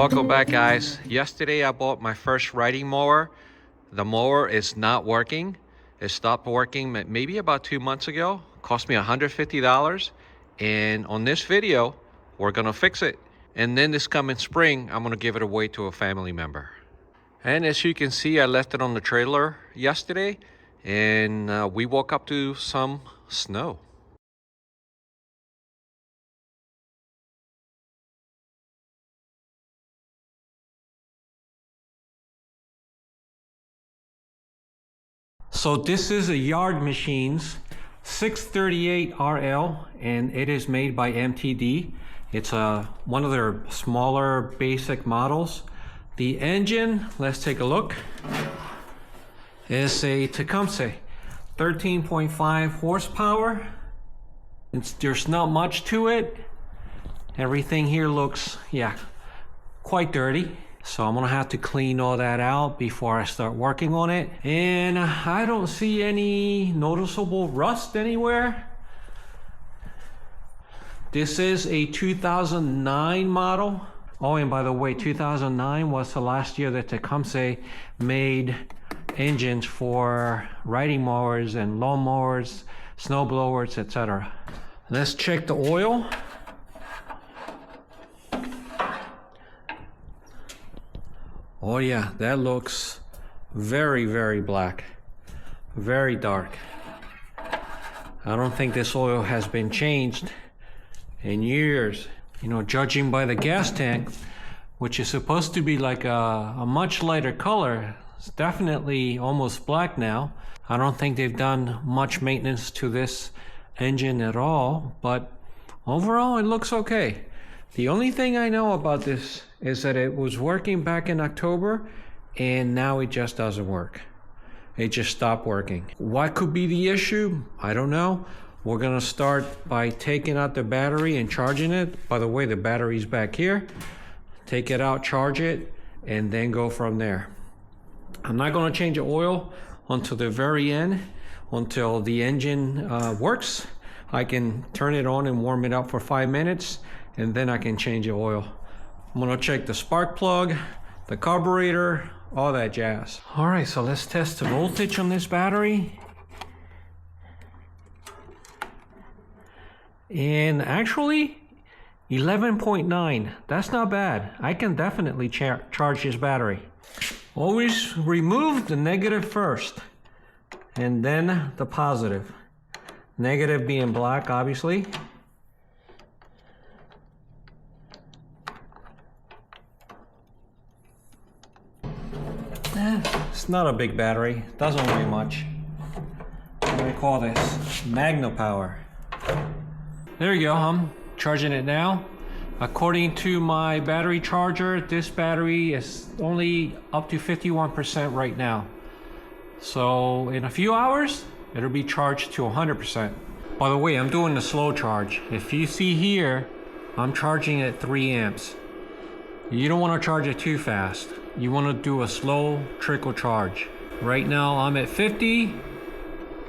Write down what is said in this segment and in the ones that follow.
Welcome back, guys. Yesterday I bought my first riding mower. The mower is not working. It stopped working maybe about 2 months ago. Cost me $150. And on this video, we're gonna fix it. And then this coming spring, I'm gonna give it away to a family member. And as you can see, I left it on the trailer yesterday, and we woke up to some snow. So this is a Yard Machines 638 RL, and it is made by MTD. It's one of their smaller basic models. The engine, let's take a look, is a Tecumseh 13.5 horsepower. There's not much to it. Everything here looks, quite dirty. So I'm gonna have to clean all that out before I start working on it. And I don't see any noticeable rust anywhere. This is a 2009 model. Oh, and by the way, 2009 was the last year that Tecumseh made engines for riding mowers and lawn mowers, snow blowers, etc. Let's check the oil. Oh yeah, that looks very, very black, very dark. I don't think this oil has been changed in years. You know, judging by the gas tank, which is supposed to be like a much lighter color, it's definitely almost black now. I don't think they've done much maintenance to this engine at all, but overall it looks okay. The only thing I know about this is that it was working back in October and now it just doesn't work. It just stopped working. What could be the issue? I don't know. We're gonna start by taking out the battery and charging it. By the way, the battery's back here. Take it out, charge it, and then go from there. I'm not gonna change the oil until the very end, until the engine works. I can turn it on and warm it up for 5 minutes, and then I can change the oil. I'm gonna check the spark plug, the carburetor, all that jazz. All right, so let's test the voltage on this battery. And actually, 11.9, that's not bad. I can definitely charge this battery. Always remove the negative first, and then the positive. Negative being black, obviously. It's not a big battery, doesn't weigh much. What do I call this? Magna power. There you go, I'm charging it now. According to my battery charger, this battery is only up to 51% right now. So in a few hours, it'll be charged to 100%. By the way, I'm doing the slow charge. If you see here, I'm charging at 3 amps. You don't want to charge it too fast. You want to do a slow trickle charge. Right now I'm at 50,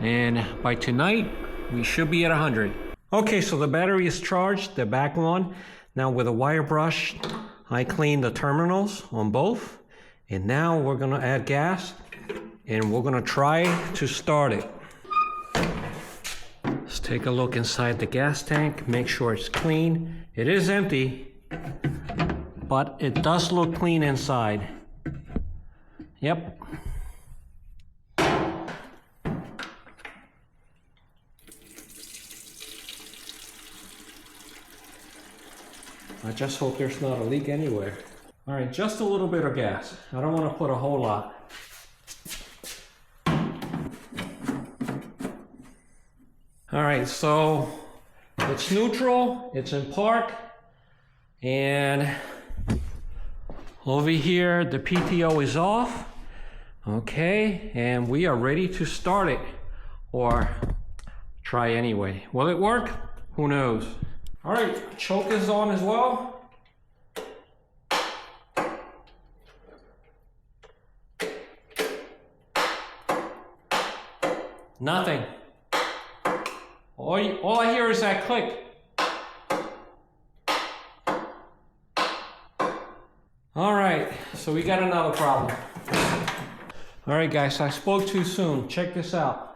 and by tonight we should be at 100. Okay, so the battery is charged, the back one. Now with a wire brush, I clean the terminals on both. And now we're gonna add gas, and we're gonna try to start it. Let's take a look inside the gas tank, make sure it's clean. It is empty, but it does look clean inside. Yep. I just hope there's not a leak anywhere. All right, just a little bit of gas. I don't want to put a whole lot. All right, so it's neutral, it's in park, and over here the PTO is off. Okay, and we are ready to start it, or try anyway. Will it work? Who knows? All right, choke is on as well. Nothing. All I hear is that click. All right, so we got another problem. All right, guys, I spoke too soon. Check this out.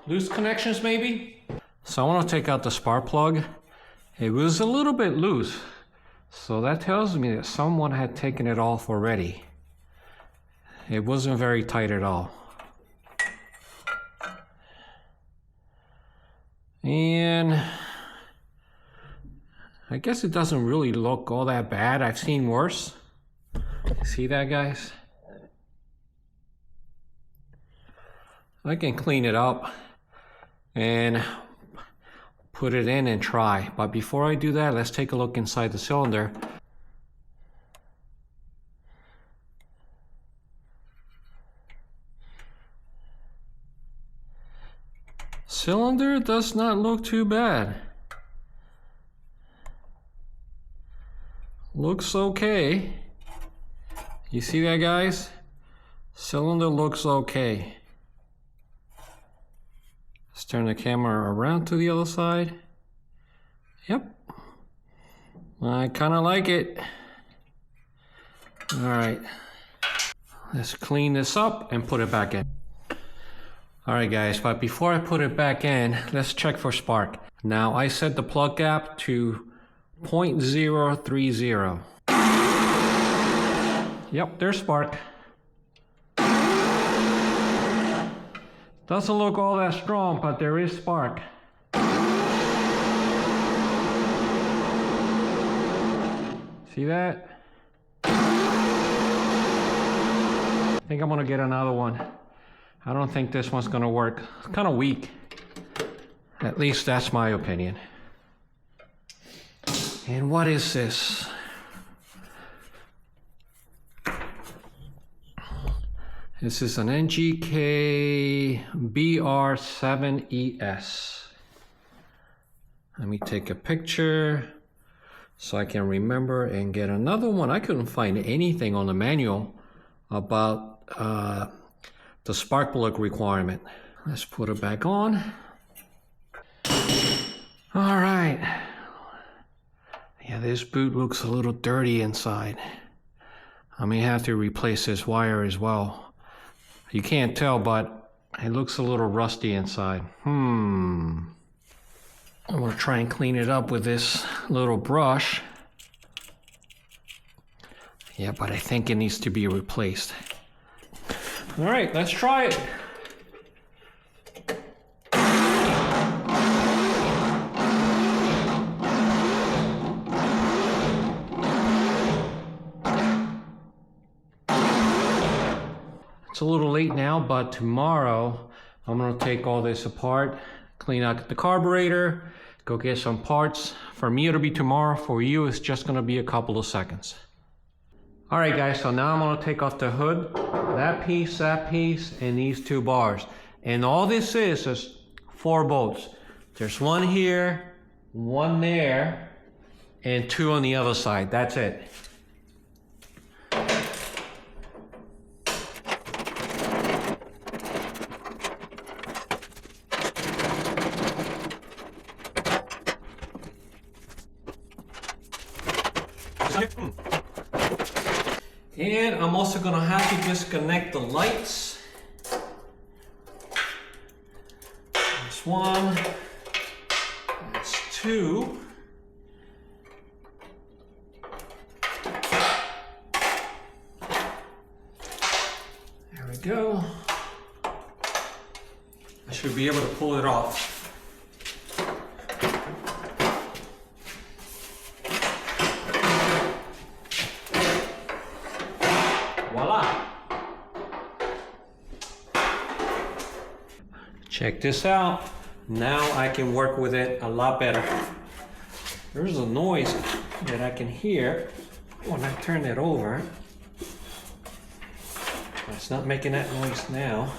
Loose connections maybe? So I want to take out the spark plug. It was a little bit loose. So that tells me that someone had taken it off already. It wasn't very tight at all. And I guess it doesn't really look all that bad. I've seen worse. See that, guys? I can clean it up and put it in and try. But before I do that, let's take a look inside the cylinder. Cylinder does not look too bad. Looks okay. You see that, guys? Cylinder looks okay. Let's turn the camera around to the other side. Yep. I kind of like it. All right. Let's clean this up and put it back in. All right, guys, but before I put it back in, let's check for spark. Now, I set the plug gap to 0.030. Yep, there's spark. Doesn't look all that strong, but there is spark. See that? I think I'm gonna get another one. I don't think this one's gonna work. It's kind of weak. At least that's my opinion. And what is this? This is an NGK BR7ES. Let me take a picture so I can remember and get another one. I couldn't find anything on the manual about the spark plug requirement. Let's put it back on. All right. Yeah, this boot looks a little dirty inside. I may have to replace this wire as well. You can't tell, but it looks a little rusty inside. I'm gonna try and clean it up with this little brush. Yeah, but I think it needs to be replaced. All right, let's try it. It's a little late now, but tomorrow I'm gonna take all this apart, clean out the carburetor, go get some parts. For me, it'll be tomorrow. For you, it's just gonna be a couple of seconds. All right, guys, so now I'm gonna take off the hood, that piece, and these two bars. And all this is 4 bolts. There's one here, one there, and 2 on the other side. That's it. And I'm also gonna have to disconnect the lights. That's 1, that's 2. There we go. I should be able to pull it off. Check this out. Now I can work with it a lot better. There's a noise that I can hear when I turn it over. It's not making that noise now.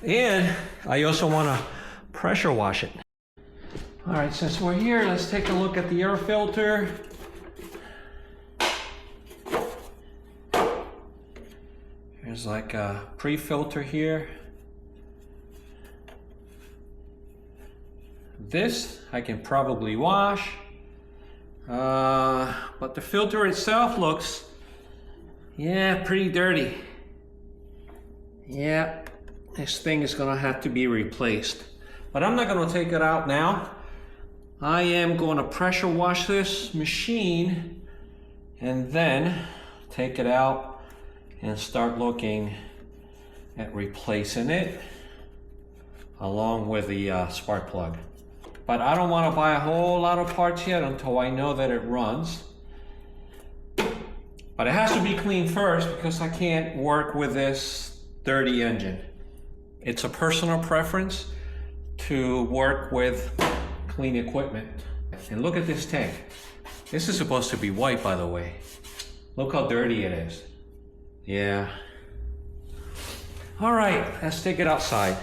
And I also want to pressure wash it. All right, since we're here, let's take a look at the air filter. There's like a pre-filter here. This I can probably wash, but the filter itself looks, yeah, pretty dirty. Yeah, this thing is gonna have to be replaced. But I'm not gonna take it out now. I am gonna pressure wash this machine and then take it out and start looking at replacing it along with the spark plug. But I don't want to buy a whole lot of parts yet until I know that it runs. But it has to be clean first because I can't work with this dirty engine. It's a personal preference to work with clean equipment. And look at this tank. This is supposed to be white, by the way. Look how dirty it is. Yeah. All right, let's take it outside.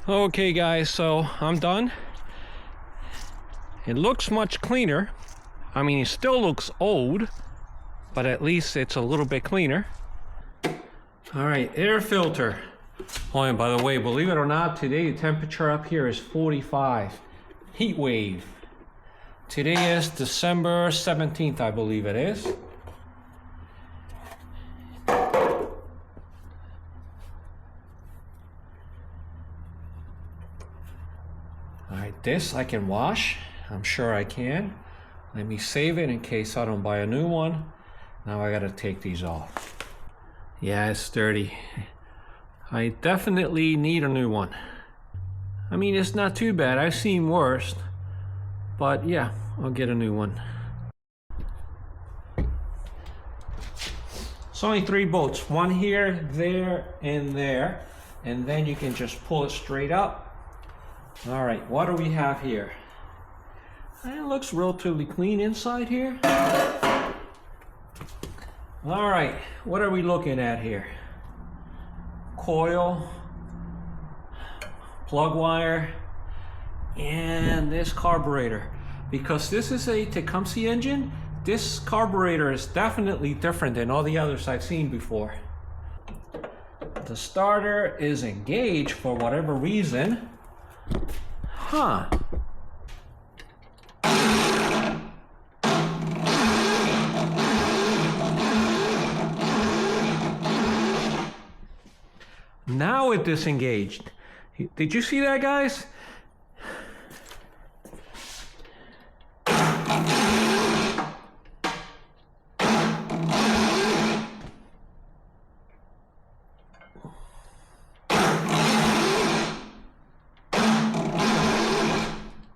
Okay guys, so I'm done. It looks much cleaner. I mean, it still looks old, but at least it's a little bit cleaner. All right, air filter. Oh, and by the way, believe it or not, today the temperature up here is 45. Heat wave. Today is December 17th, I believe it is. All right, this I can wash. I'm sure I can. Let me save it in case I don't buy a new one. Now I gotta take these off. Yeah, it's dirty. I definitely need a new one. I mean, it's not too bad. I've seen worse. But yeah, I'll get a new one. It's only 3 bolts. One here, there, and there. And then you can just pull it straight up. All right, what do we have here? It looks relatively clean inside here. All right, what are we looking at here? Coil, plug wire, and this carburetor. Because this is a Tecumseh engine, this carburetor is definitely different than all the others I've seen before. The starter is engaged for whatever reason. Huh. Now it disengaged. Did you see that, guys?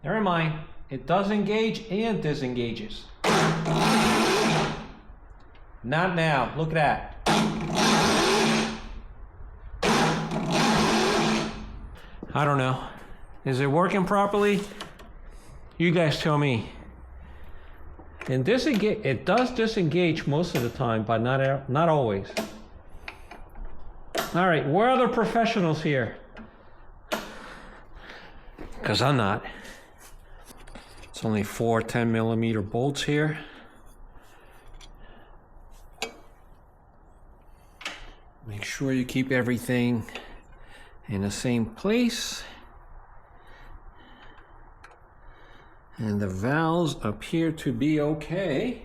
Never mind. It does engage and disengages. Not now. Look at that. I don't know. Is it working properly? You guys tell me. And disengage, it does disengage most of the time, but not always. All right, where are the professionals here? Because I'm not. It's only 4 10mm bolts here. Make sure you keep everything in the same place. And the valves appear to be okay.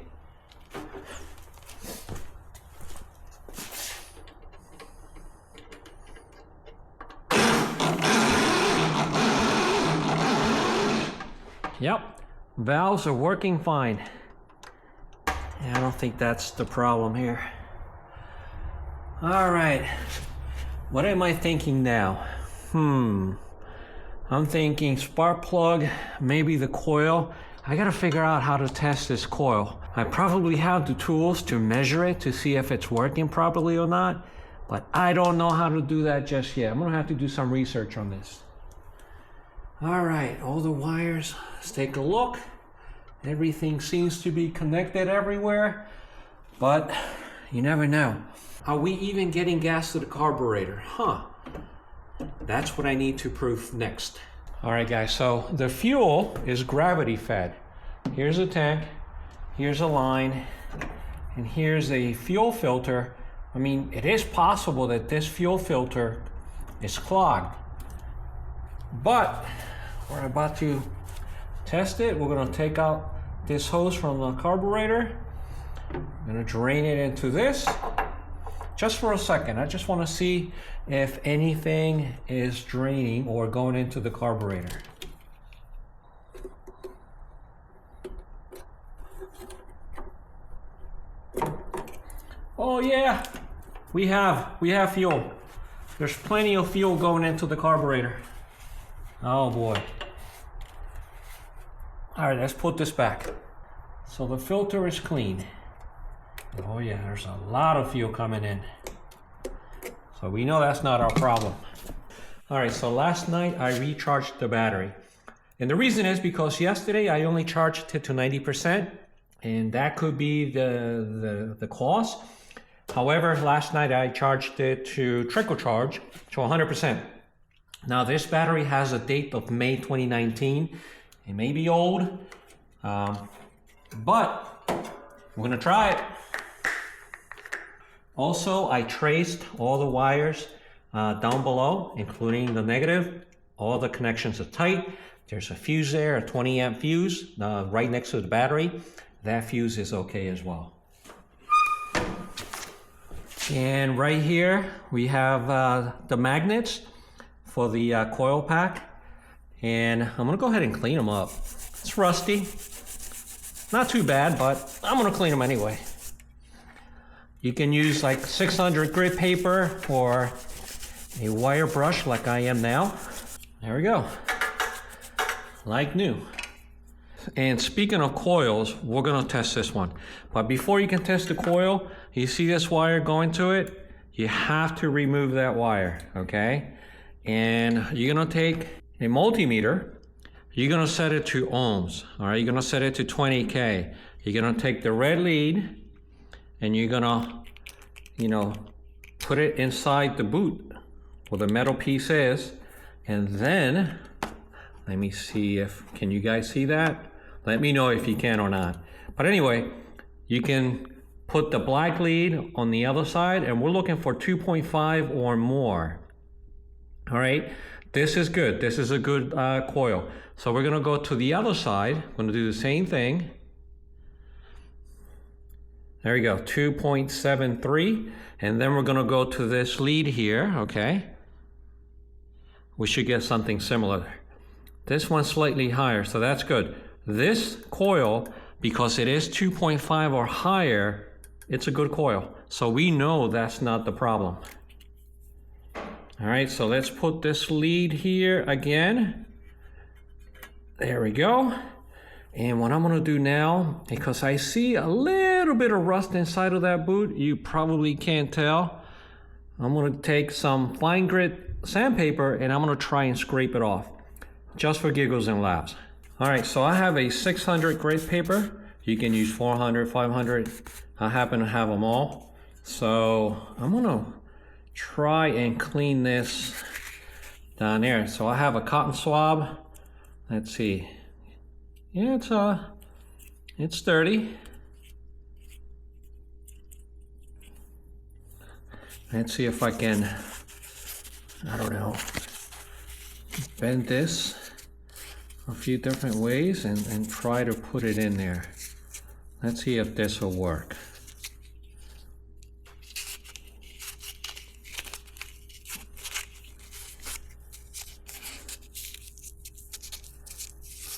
Yep, valves are working fine. I don't think that's the problem here. All right, what am I thinking now? I'm thinking spark plug, maybe the coil. I gotta figure out how to test this coil. I probably have the tools to measure it to see if it's working properly or not, but I don't know how to do that just yet. I'm gonna have to do some research on this. All right, all the wires, let's take a look. Everything seems to be connected everywhere, but you never know. Are we even getting gas to the carburetor? That's what I need to prove next. All right, guys, so the fuel is gravity fed. Here's a tank, here's a line, and here's a fuel filter. I mean, it is possible that this fuel filter is clogged, but we're about to test it. We're gonna take out this hose from the carburetor. I'm gonna drain it into this. Just for a second, I just want to see if anything is draining or going into the carburetor. Oh yeah, we have fuel. There's plenty of fuel going into the carburetor. Oh boy. All right, let's put this back. So the filter is clean. Oh yeah, there's a lot of fuel coming in. So we know that's not our problem. All right, so last night I recharged the battery. And the reason is because yesterday I only charged it to 90%, and that could be the cause. However, last night I charged it to trickle charge to 100%. Now this battery has a date of May 2019. It may be old, but we're gonna try it. Also, I traced all the wires down below, including the negative. All the connections are tight. There's a fuse there, a 20 amp fuse right next to the battery. That fuse is okay as well. And right here, we have the magnets for the coil pack. And I'm gonna go ahead and clean them up. It's rusty. Not too bad, but I'm gonna clean them anyway. You can use like 600 grit paper or a wire brush like I am now. There we go. Like new. And speaking of coils, we're gonna test this one. But before you can test the coil, you see this wire going to it? You have to remove that wire, okay? And you're gonna take a multimeter, you're gonna set it to ohms, all right? You're gonna set it to 20K. You're gonna take the red lead and you're gonna, put it inside the boot where the metal piece is. And then, let me see can you guys see that? Let me know if you can or not. But anyway, you can put the black lead on the other side, and we're looking for 2.5 or more. All right, this is good. This is a good coil. So we're gonna go to the other side. We're gonna do the same thing. There we go, 2.73. And then we're gonna go to this lead here, okay? We should get something similar. This one's slightly higher, so that's good. This coil, because it is 2.5 or higher, it's a good coil. So we know that's not the problem. All right, so let's put this lead here again. There we go. And what I'm gonna do now, because I see a little bit of rust inside of that boot, you probably can't tell. I'm gonna take some fine grit sandpaper and I'm gonna try and scrape it off, just for giggles and laughs. All right, so I have a 600 grit paper You can use 400, 500. I happen to have them all. So I'm gonna try and clean this down there. So I have a cotton swab. Let's see. Yeah, it's dirty. Let's see if I can, I don't know, bend this a few different ways and try to put it in there. Let's see if this will work.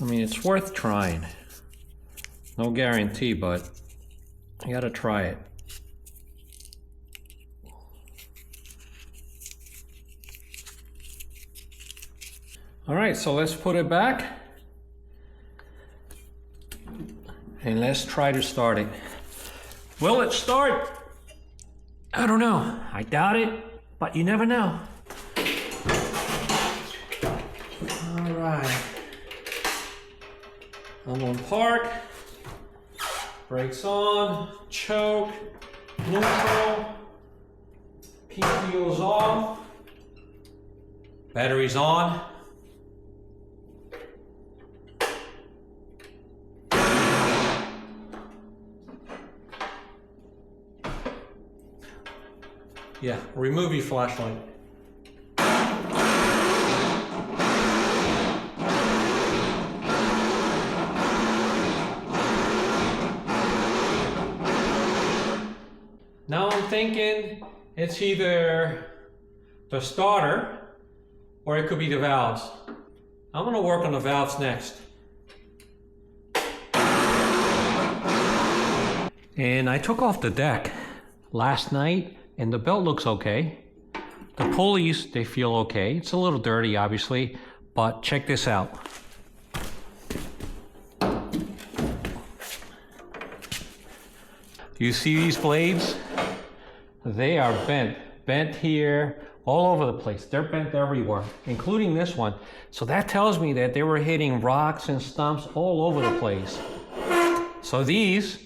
I mean, it's worth trying. No guarantee, but you gotta try it. All right, so let's put it back and let's try to start it. Will it start? I don't know. I doubt it, but you never know. All right. I'm on park. Brakes on, choke, neutral, PTO's off, batteries on. Yeah, remove your flashlight. Now I'm thinking it's either the starter or it could be the valves. I'm gonna work on the valves next. And I took off the deck last night and the belt looks okay. The pulleys, they feel okay. It's a little dirty, obviously, but check this out. You see these blades? They are bent here, all over the place. They're bent everywhere, including this one. So that tells me that they were hitting rocks and stumps all over the place. So these,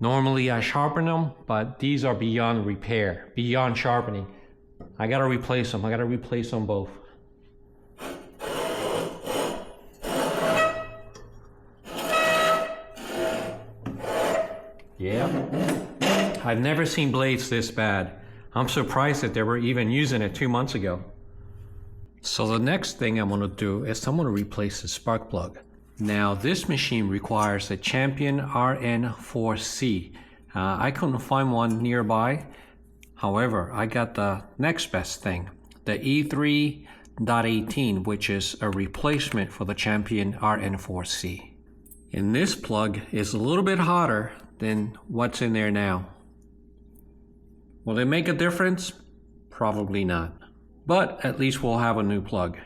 normally I sharpen them, but these are beyond repair, beyond sharpening. I gotta replace them. I gotta replace them both. Yeah. I've never seen blades this bad. I'm surprised that they were even using it 2 months ago. So the next thing I'm gonna do is I'm gonna replace the spark plug. Now this machine requires a Champion RN4C. I couldn't find one nearby. However, I got the next best thing, the E3.18, which is a replacement for the Champion RN4C. And this plug is a little bit hotter than what's in there now. Will it make a difference? Probably not. But at least we'll have a new plug.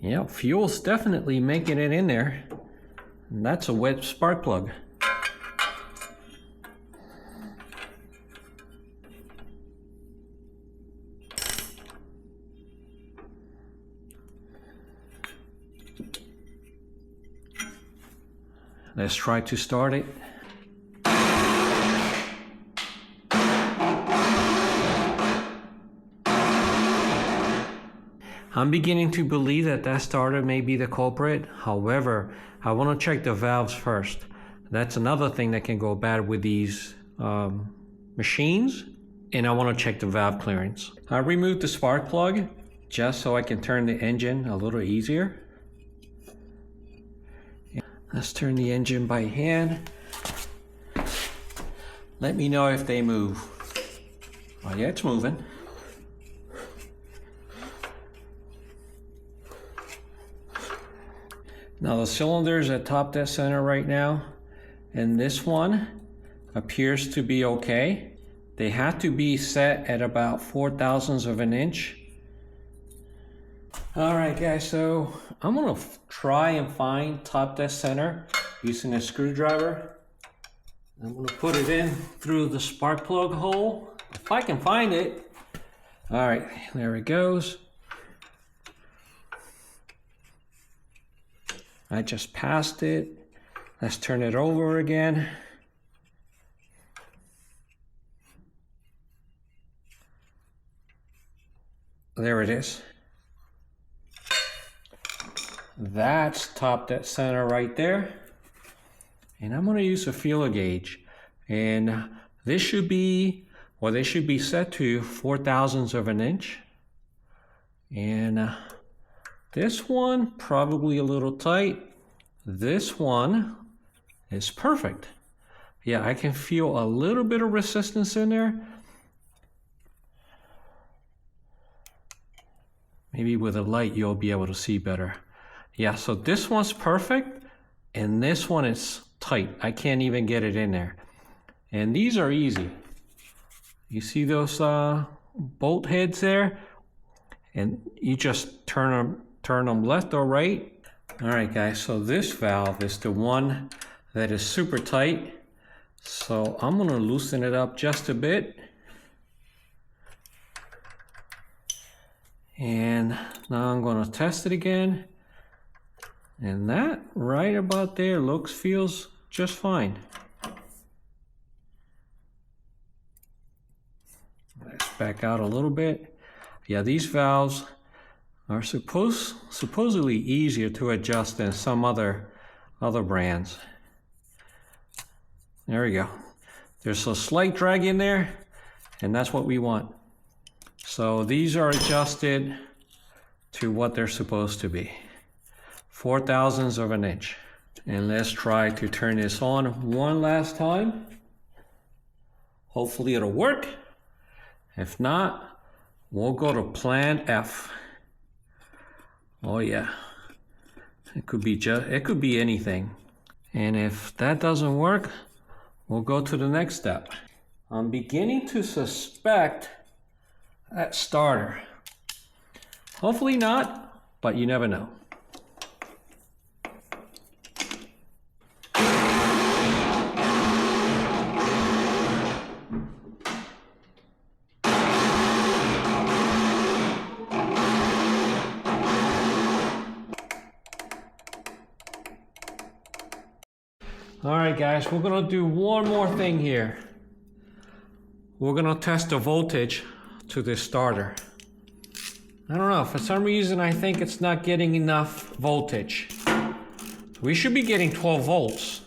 Yeah, fuel's definitely making it in there. And that's a wet spark plug. Let's try to start it. I'm beginning to believe that that starter may be the culprit. However, I want to check the valves first. That's another thing that can go bad with these machines. And I want to check the valve clearance. I removed the spark plug just so I can turn the engine a little easier. Let's turn the engine by hand. Let me know if they move. Oh yeah, it's moving. Now the cylinders at top dead center right now, and this one appears to be okay. They have to be set at about 0.004 of an inch. All right guys, so I'm gonna try and find top dead center using a screwdriver. I'm gonna put it in through the spark plug hole. If I can find it. All right, there it goes. I just passed it. Let's turn it over again. There it is. That's top dead center right there. And I'm gonna use a feeler gauge. And this should be, well, they should be set to 4/1000 of an inch. And this one, probably a little tight. This one is perfect. Yeah, I can feel a little bit of resistance in there. Maybe with a light you'll be able to see better. Yeah, so this one's perfect and this one is tight. I can't even get it in there. And these are easy. You see those bolt heads there? And you just turn them left or right. All right, guys, so this valve is the one that is super tight. So I'm gonna loosen it up just a bit. And now I'm gonna test it again. And that right about there feels just fine. Let's back out a little bit. Yeah, these valves are supposedly easier to adjust than some other brands. There we go. There's a slight drag in there, and that's what we want. So these are adjusted to what they're supposed to be. 4/1000 of an inch. And let's try to turn this on one last time. Hopefully it'll work. If not, we'll go to plan F. Oh yeah. It could be anything. And if that doesn't work, we'll go to the next step. I'm beginning to suspect that starter. Hopefully not, but you never know. All right, guys, we're gonna do one more thing here. We're gonna test the voltage to this starter. I don't know, for some reason I think it's not getting enough voltage. We should be getting 12 volts.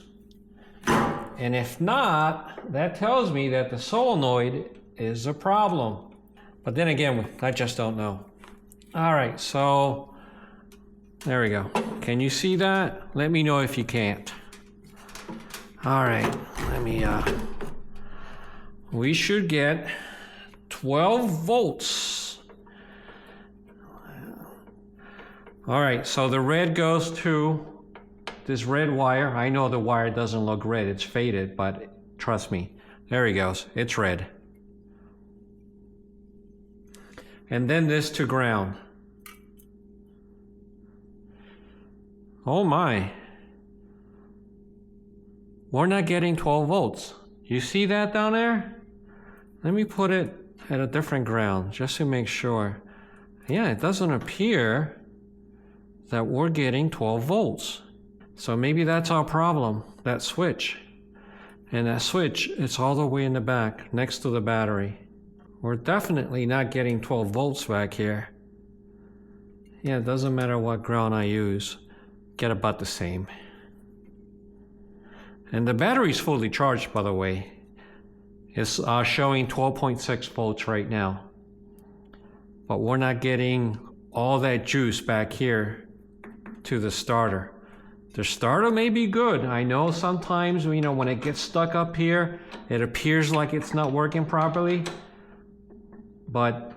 And if not, that tells me that the solenoid is a problem. But then again, I just don't know. All right, so there we go. Can you see that? Let me know if you can't. All right, we should get 12 volts. All right, so the red goes to this red wire. I know the wire doesn't look red, it's faded, but trust me, there he goes, it's red. And then this to ground. Oh my. We're not getting 12 volts. You see that down there? Let me put it at a different ground just to make sure. Yeah, it doesn't appear that we're getting 12 volts. So maybe that's our problem, that switch. And that switch, it's all the way in the back, next to the battery. We're definitely not getting 12 volts back here. Yeah, it doesn't matter what ground I use. Get about the same. And the battery's fully charged, by the way. It's showing 12.6 volts right now. But we're not getting all that juice back here to the starter. The starter may be good. I know sometimes, you know, when it gets stuck up here, it appears like it's not working properly. But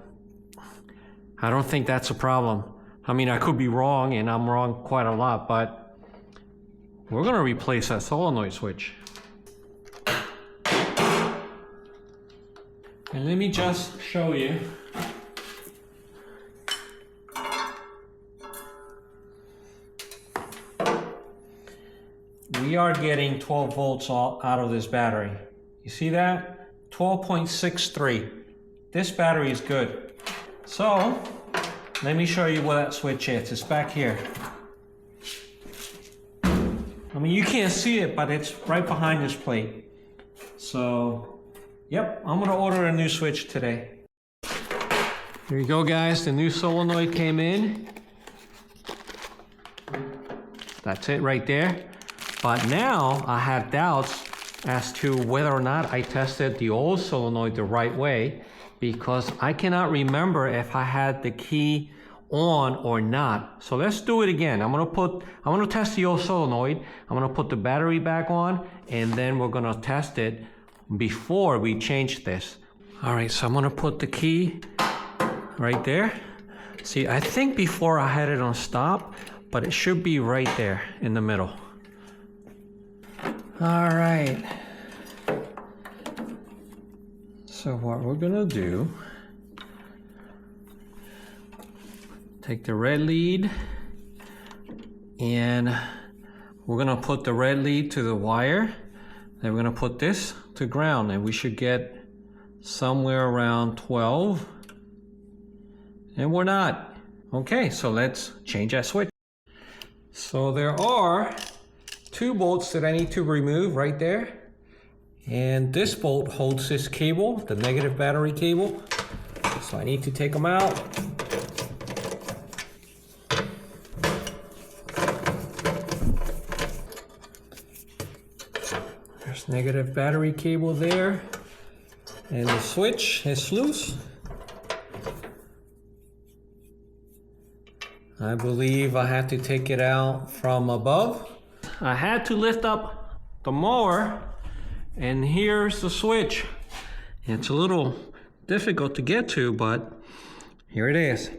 I don't think that's a problem. I mean, I could be wrong, and I'm wrong quite a lot, but we're gonna replace that solenoid switch. And let me just show you. We are getting 12 volts out of this battery. You see that? 12.63. This battery is good. So let me show you where that switch is. It's back here. I mean, you can't see it, but it's right behind this plate. So, yep, I'm gonna order a new switch today. Here you go, guys. The new solenoid came in. That's it right there. But now I have doubts as to whether or not I tested the old solenoid the right way, because I cannot remember if I had the key on or not. So let's do it again. I'm gonna test the old solenoid. I'm gonna put the battery back on, and then we're gonna test it before we change this. All right, so I'm gonna put the key right there. See, I think before I had it on stop, but it should be right there in the middle. All right. So what we're gonna do, take the red lead, and we're gonna put the red lead to the wire. Then we're gonna put this to ground, and we should get somewhere around 12. And we're not. Okay, so let's change that switch. So there are 2 bolts that I need to remove right there. And this bolt holds this cable, the negative battery cable. So I need to take them out. There's negative battery cable there. And the switch is loose. I believe I have to take it out from above. I had to lift up the mower, and here's the switch. It's a little difficult to get to, but here it is.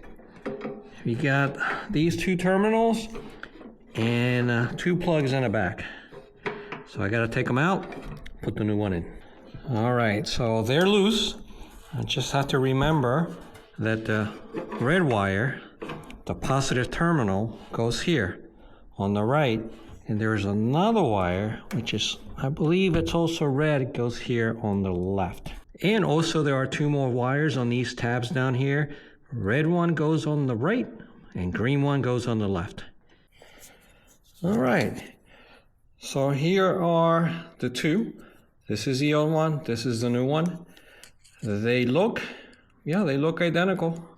We got these 2 terminals and 2 plugs in the back. So I gotta take them out, put the new one in. All right, so they're loose. I just have to remember that the red wire, the positive terminal, goes here on the right, and there's another wire, which is, I believe it's also red, it goes here on the left. And also there are 2 more wires on these tabs down here. Red one goes on the right, and green one goes on the left. All right, so here are the 2. This is the old one, this is the new one. They look identical.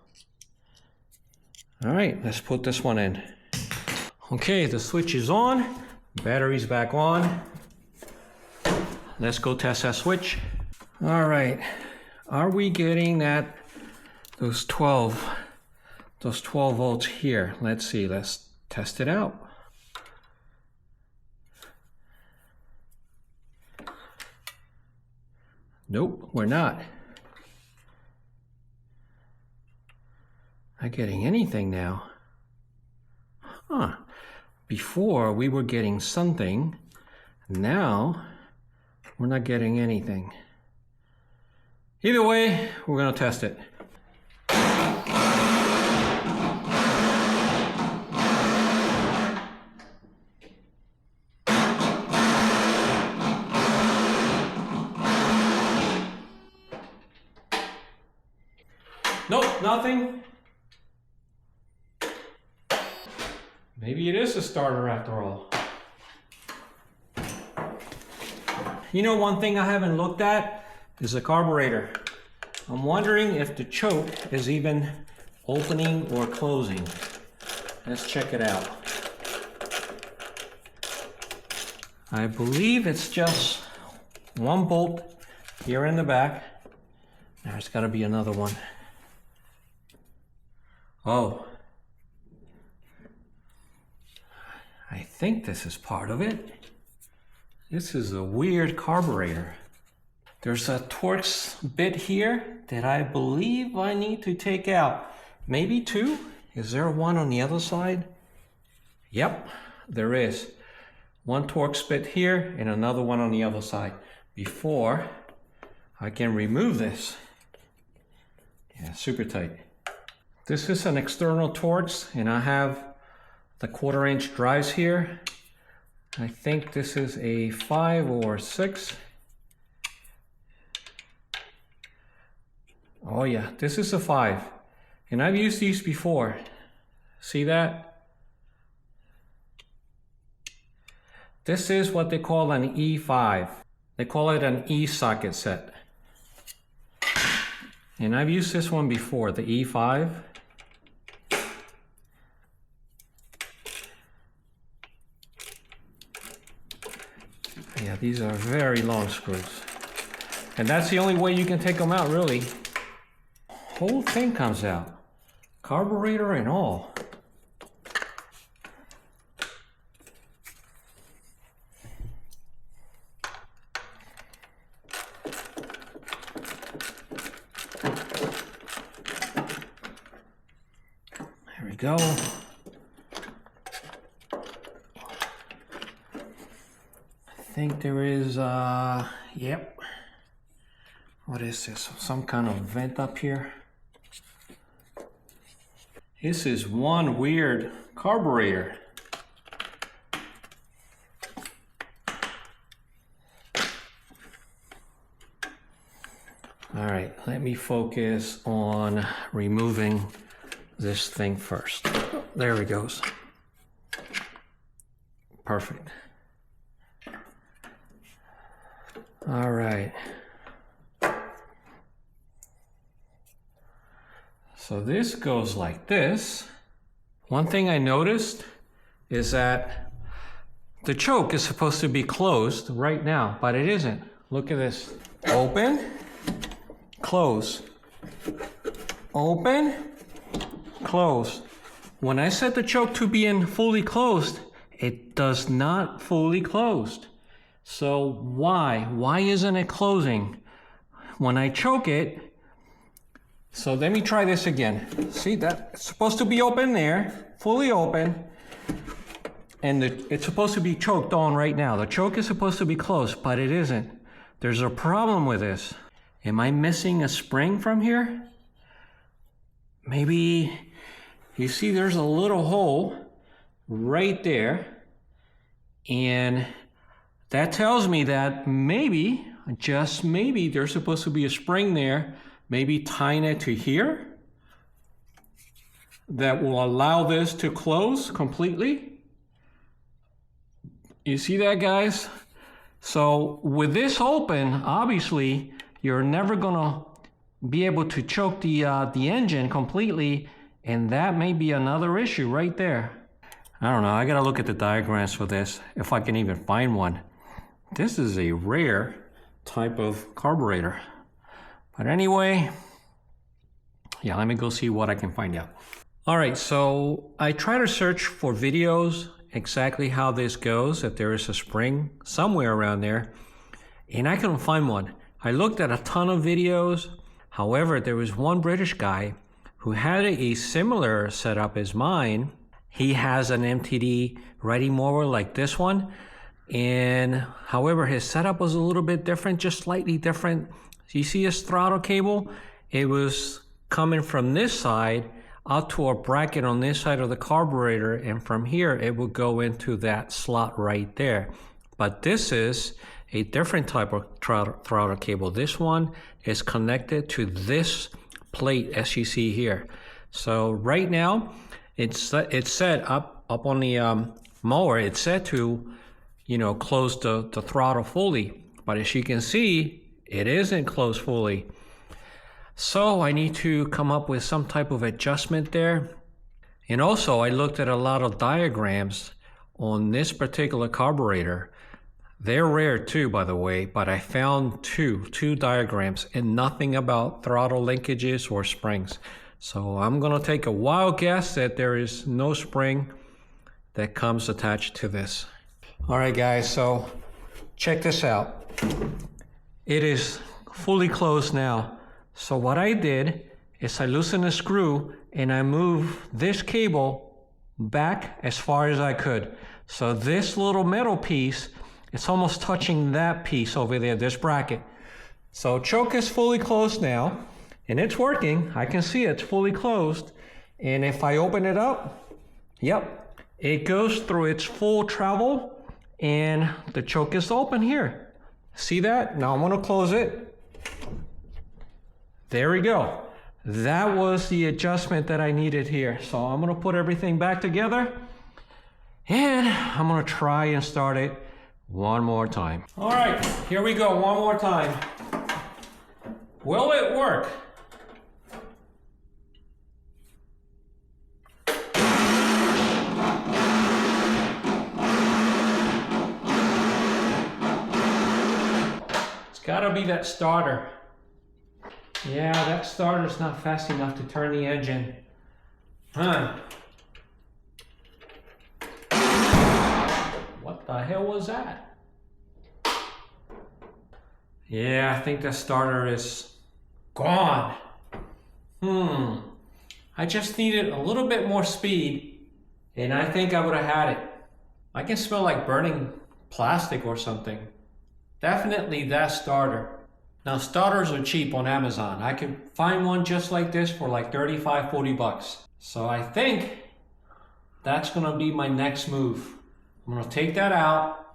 All right, let's put this one in. Okay, the switch is on, battery's back on. Let's go test that switch. All right, are we getting those 12 volts here? Let's see, let's test it out. Nope, we're not. Not getting anything now. Huh. Before we were getting something. Now we're not getting anything. Either way, we're going to test it. Nope, nothing. Maybe it is a starter after all. You know, one thing I haven't looked at is the carburetor. I'm wondering if the choke is even opening or closing. Let's check it out. I believe it's just 1 bolt here in the back. There's got to be another one. Oh, I think this is part of it. This is a weird carburetor. There's a Torx bit here that I believe I need to take out. Maybe 2? Is there one on the other side? Yep, there is. 1 Torx bit here and another one on the other side. Before I can remove this. Yeah, super tight. This is an external Torx, and I have the 1/4 inch drives here. I think this is a 5 or 6. Oh yeah, this is a 5. And I've used these before. See that? This is what they call an E5. They call it an E-socket set. And I've used this one before, the E5. Yeah, these are very long screws. And that's the only way you can take them out, really. Whole thing comes out. Carburetor and all. There we go. I think there is, yep. What is this? Some kind of vent up here. This is one weird carburetor. All right, let me focus on removing this thing first. There it goes. Perfect. All right. So this goes like this. One thing I noticed is that the choke is supposed to be closed right now, but it isn't. Look at this. Open, close. Open, close. When I set the choke to be fully closed, it does not fully closed. So why? Why isn't it closing? When I choke it, so let me try this again. See that? It's supposed to be open there, fully open. And it's supposed to be choked on right now. The choke is supposed to be closed, but it isn't. There's a problem with this. Am I missing a spring from here? Maybe, you see there's a little hole right there. And that tells me that maybe, just maybe, there's supposed to be a spring there. Maybe tying it to here that will allow this to close completely. You see that, guys? So with this open, obviously, you're never gonna be able to choke the engine completely, and that may be another issue right there. I don't know, I gotta look at the diagrams for this, if I can even find one. This is a rare type of carburetor. But anyway, yeah, let me go see what I can find out. All right, so I try to search for videos exactly how this goes, if there is a spring somewhere around there, and I couldn't find one. I looked at a ton of videos. However, there was one British guy who had a similar setup as mine. He has an MTD riding mower like this one, and however, his setup was a little bit different, just slightly different. You see his throttle cable? It was coming from this side out to a bracket on this side of the carburetor, and from here it would go into that slot right there. But this is a different type of throttle cable. This one is connected to this plate as you see here. So right now it's set up on the mower. It's set to, you know, close the throttle fully, but as you can see, it isn't closed fully. So I need to come up with some type of adjustment there. And also I looked at a lot of diagrams on this particular carburetor. They're rare too, by the way, but I found two diagrams and nothing about throttle linkages or springs. So I'm gonna take a wild guess that there is no spring that comes attached to this. All right, guys, so check this out. It is fully closed now. So what I did is I loosened the screw and I moved this cable back as far as I could. So this little metal piece, it's almost touching that piece over there, this bracket. So choke is fully closed now and it's working. I can see it's fully closed. And if I open it up, yep, it goes through its full travel and the choke is open here. See that? Now I'm gonna close it. There we go. That was the adjustment that I needed here. So I'm gonna put everything back together and I'm gonna try and start it one more time. All right, here we go, one more time. Will it work? It's gotta be that starter. Yeah, that starter's not fast enough to turn the engine. What the hell was that? Yeah, I think the starter is gone. I just needed a little bit more speed and I think I would have had it. I can smell like burning plastic or something. Definitely that starter. Now starters are cheap on Amazon. I could find one just like this for like 35, 40 bucks. So I think that's gonna be my next move. I'm gonna take that out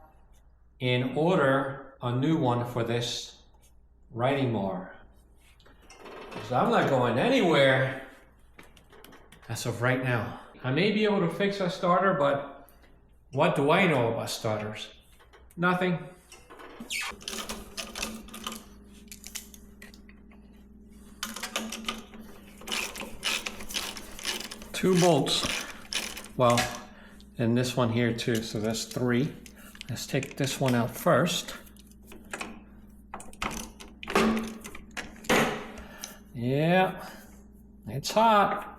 and order a new one for this riding mower. Because I'm not going anywhere as of right now. I may be able to fix a starter, but what do I know about starters? Nothing. Two bolts. Well, and this one here too, so that's 3. Let's take this one out first. Yeah, it's hot.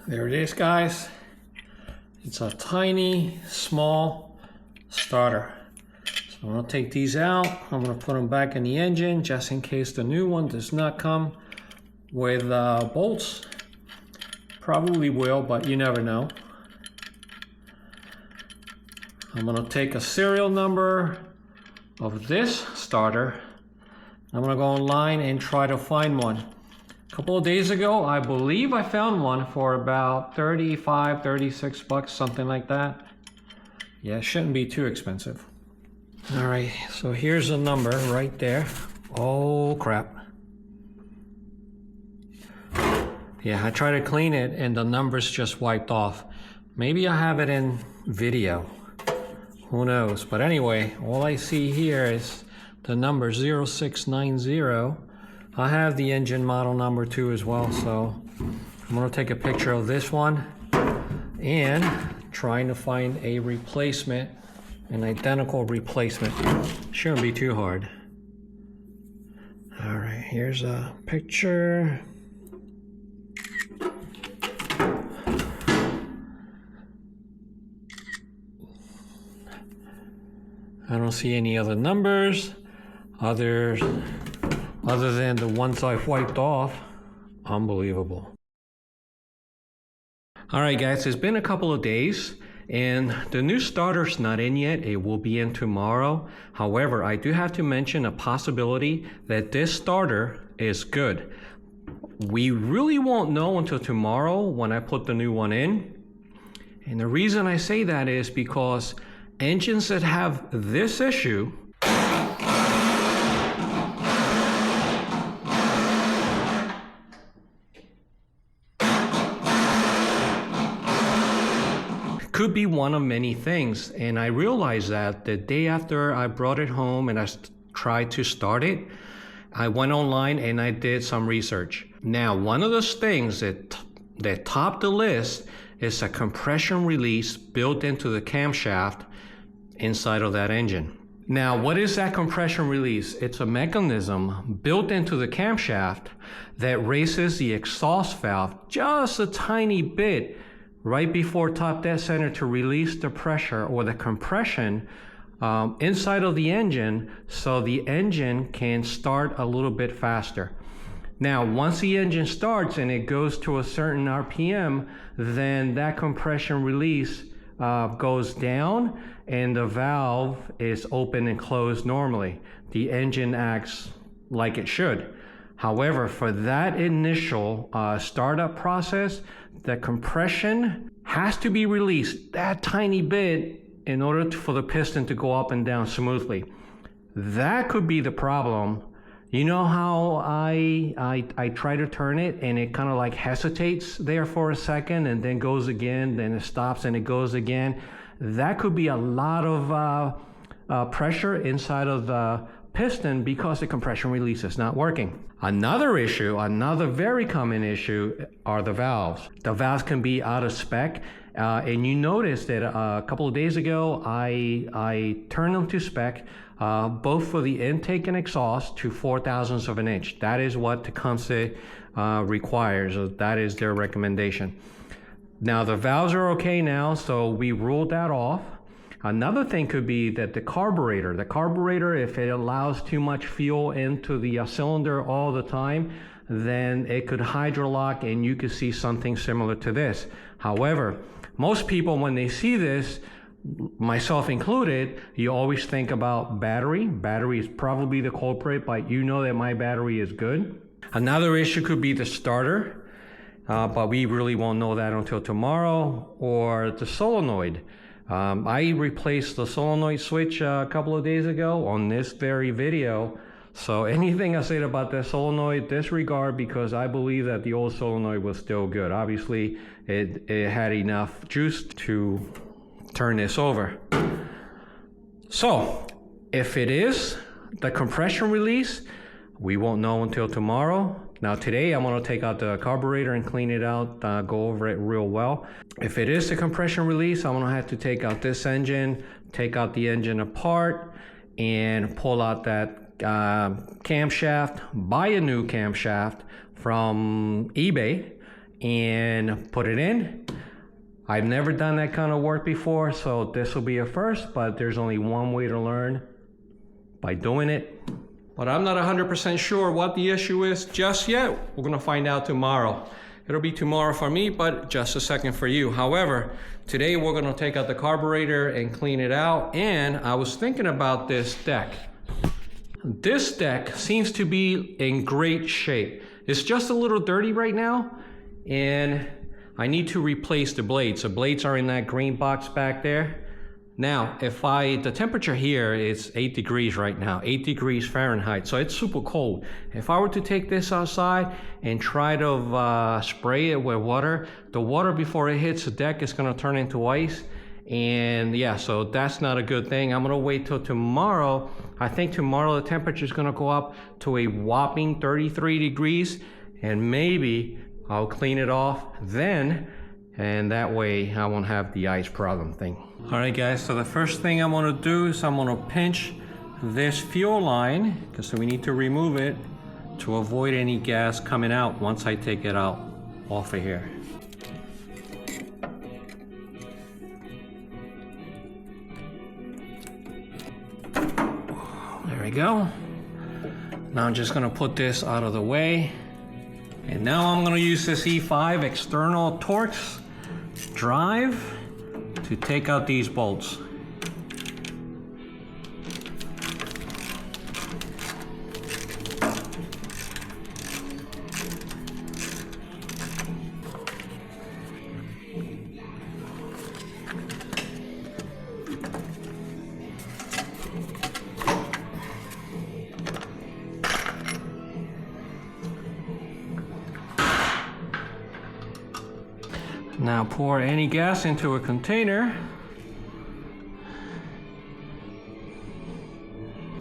There it is, guys. It's a tiny, small starter. So I'm gonna take these out. I'm gonna put them back in the engine just in case the new one does not come with bolts. Probably will, but you never know. I'm gonna take a serial number of this starter. I'm gonna go online and try to find one. A couple of days ago, I believe I found one for about 35, 36 bucks, something like that. Yeah, it shouldn't be too expensive. All right, so here's a number right there. Oh crap. Yeah, I tried to clean it and the numbers just wiped off. Maybe I have it in video. Who knows? But anyway, all I see here is the number 0690. I have the engine model number too as well, so I'm gonna take a picture of this one and trying to find a replacement, an identical replacement. Shouldn't be too hard. All right, here's a picture. I don't see any other numbers other than the ones I've wiped off. Unbelievable. All right, guys, it's been a couple of days and the new starter's not in yet. It will be in tomorrow. However, I do have to mention a possibility that this starter is good. We really won't know until tomorrow when I put the new one in. And the reason I say that is because engines that have this issue could be one of many things. And I realized that the day after I brought it home and I tried to start it, I went online and I did some research. Now, one of those things that topped the list is a compression release built into the camshaft inside of that engine. Now, what is that compression release? It's a mechanism built into the camshaft that raises the exhaust valve just a tiny bit right before top dead center to release the pressure or the compression inside of the engine so the engine can start a little bit faster. Now, once the engine starts and it goes to a certain RPM, then that compression release goes down and the valve is open and closed normally. The engine acts like it should. However, for that initial startup process, the compression has to be released that tiny bit in order for the piston to go up and down smoothly. That could be the problem. You know how I try to turn it and it kind of like hesitates there for a second and then goes again, then it stops and it goes again. That could be a lot of pressure inside of the piston because the compression release is not working. Another issue, another very common issue, are the valves. The valves can be out of spec, and you notice that a couple of days ago I turned them to spec, both for the intake and exhaust, to 0.004 of an inch. That is what Tecumseh requires. That is their recommendation. Now the valves are okay now, so we ruled that off. Another thing could be that the carburetor, if it allows too much fuel into the cylinder all the time, then it could hydrolock and you could see something similar to this. However, most people, when they see this, myself included, you always think about battery. Battery is probably the culprit, but you know that my battery is good. Another issue could be the starter, but we really won't know that until tomorrow, or the solenoid. I replaced the solenoid switch a couple of days ago on this very video. So anything I said about the solenoid, disregard, because I believe that the old solenoid was still good. Obviously, it had enough juice to turn this over. So if it is the compression release, we won't know until tomorrow. Now today I'm going to take out the carburetor and clean it out, go over it real well. If it is the compression release, I'm going to have to take out this engine, take out the engine apart, and pull out that camshaft, buy a new camshaft from eBay and put it in. I've never done that kind of work before, so this will be a first, but there's only one way to learn, by doing it. But I'm not 100% sure what the issue is just yet. We're gonna find out tomorrow. It'll be tomorrow for me, but just a second for you. However, today we're gonna take out the carburetor and clean it out. And I was thinking about this deck. This deck seems to be in great shape. It's just a little dirty right now, and I need to replace the blades. The blades are in that green box back there. Now, the temperature here is 8 degrees right now, 8 degrees Fahrenheit, so it's super cold. If I were to take this outside and try to spray it with water, the water before it hits the deck is gonna turn into ice. And yeah, so that's not a good thing. I'm gonna wait till tomorrow. I think tomorrow the temperature is gonna go up to a whopping 33 degrees, and maybe I'll clean it off then, and that way I won't have the ice problem thing. All right guys, so the first thing I'm gonna do is I'm gonna pinch this fuel line, because we need to remove it to avoid any gas coming out once I take it out off of here. There we go. Now I'm just gonna put this out of the way. And now I'm gonna use this E5 external Torx drive to take out these bolts. Now pour any gas into a container.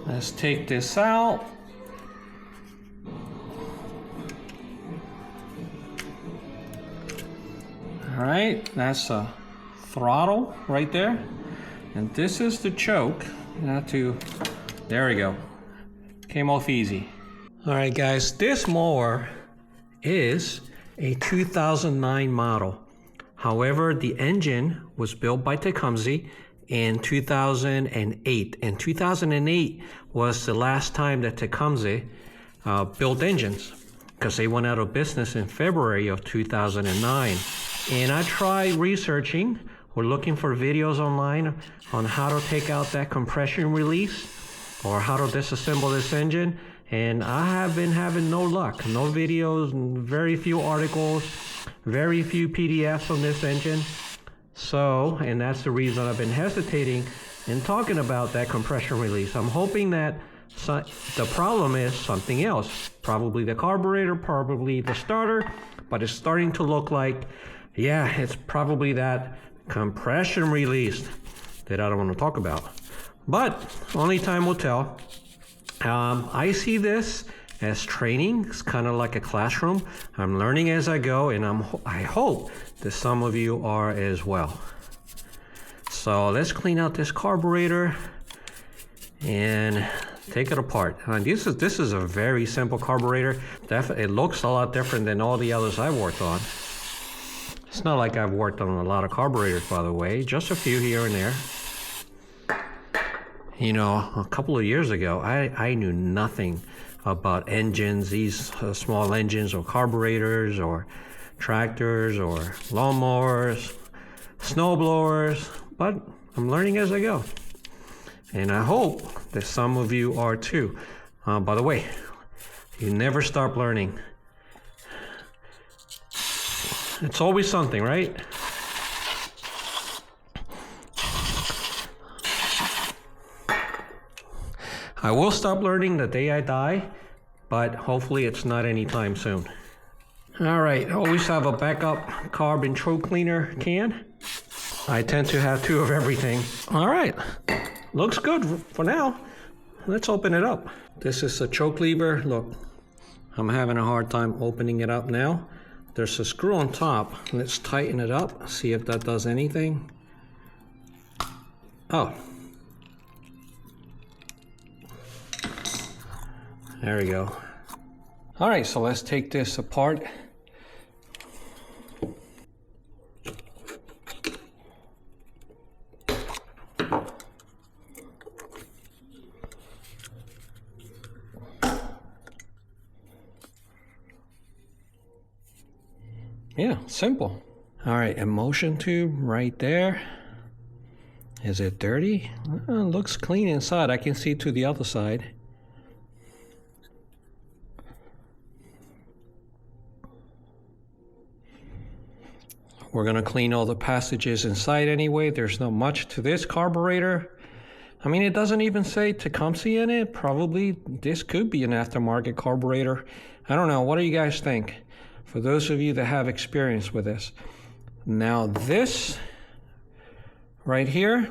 Let's take this out. All right, that's a throttle right there. And this is the choke. There we go. Came off easy. All right guys, this mower is a 2009 model. However, the engine was built by Tecumseh in 2008. And 2008 was the last time that Tecumseh built engines, because they went out of business in February of 2009. And I tried researching or looking for videos online on how to take out that compression release or how to disassemble this engine. and I have been having no luck. No videos, very few articles, very few PDFs on this engine. So, and that's the reason I've been hesitating in talking about that compression release. I'm hoping that the problem is something else. Probably the carburetor, probably the starter, but it's starting to look like, yeah, it's probably that compression release that I don't want to talk about. But only time will tell. I see this as training. It's kind of like a classroom. I'm learning as I go, and I hope that some of you are as well. So let's clean out this carburetor and take it apart. This is a very simple carburetor. It looks a lot different than all the others I've worked on. It's not like I've worked on a lot of carburetors, by the way, just a few here and there. You know, a couple of years ago, I knew nothing about engines, these small engines or carburetors or tractors or lawnmowers, snowblowers, but I'm learning as I go. And I hope that some of you are too. By the way, you never stop learning. It's always something, right? I will stop learning the day I die, but hopefully it's not anytime soon. All right, always have a backup carb and choke cleaner can. I tend to have two of everything. All right, looks good for now. Let's open it up. This is a choke lever. Look, I'm having a hard time opening it up now. There's a screw on top. Let's tighten it up, see if that does anything. Oh. There we go. All right, so let's take this apart. Yeah, simple. All right, emulsion tube right there. Is it dirty? Looks clean inside. I can see to the other side. We're gonna clean all the passages inside anyway. There's not much to this carburetor. I mean, it doesn't even say Tecumseh in it. Probably this could be an aftermarket carburetor. I don't know. What do you guys think? For those of you that have experience with this. Now this right here,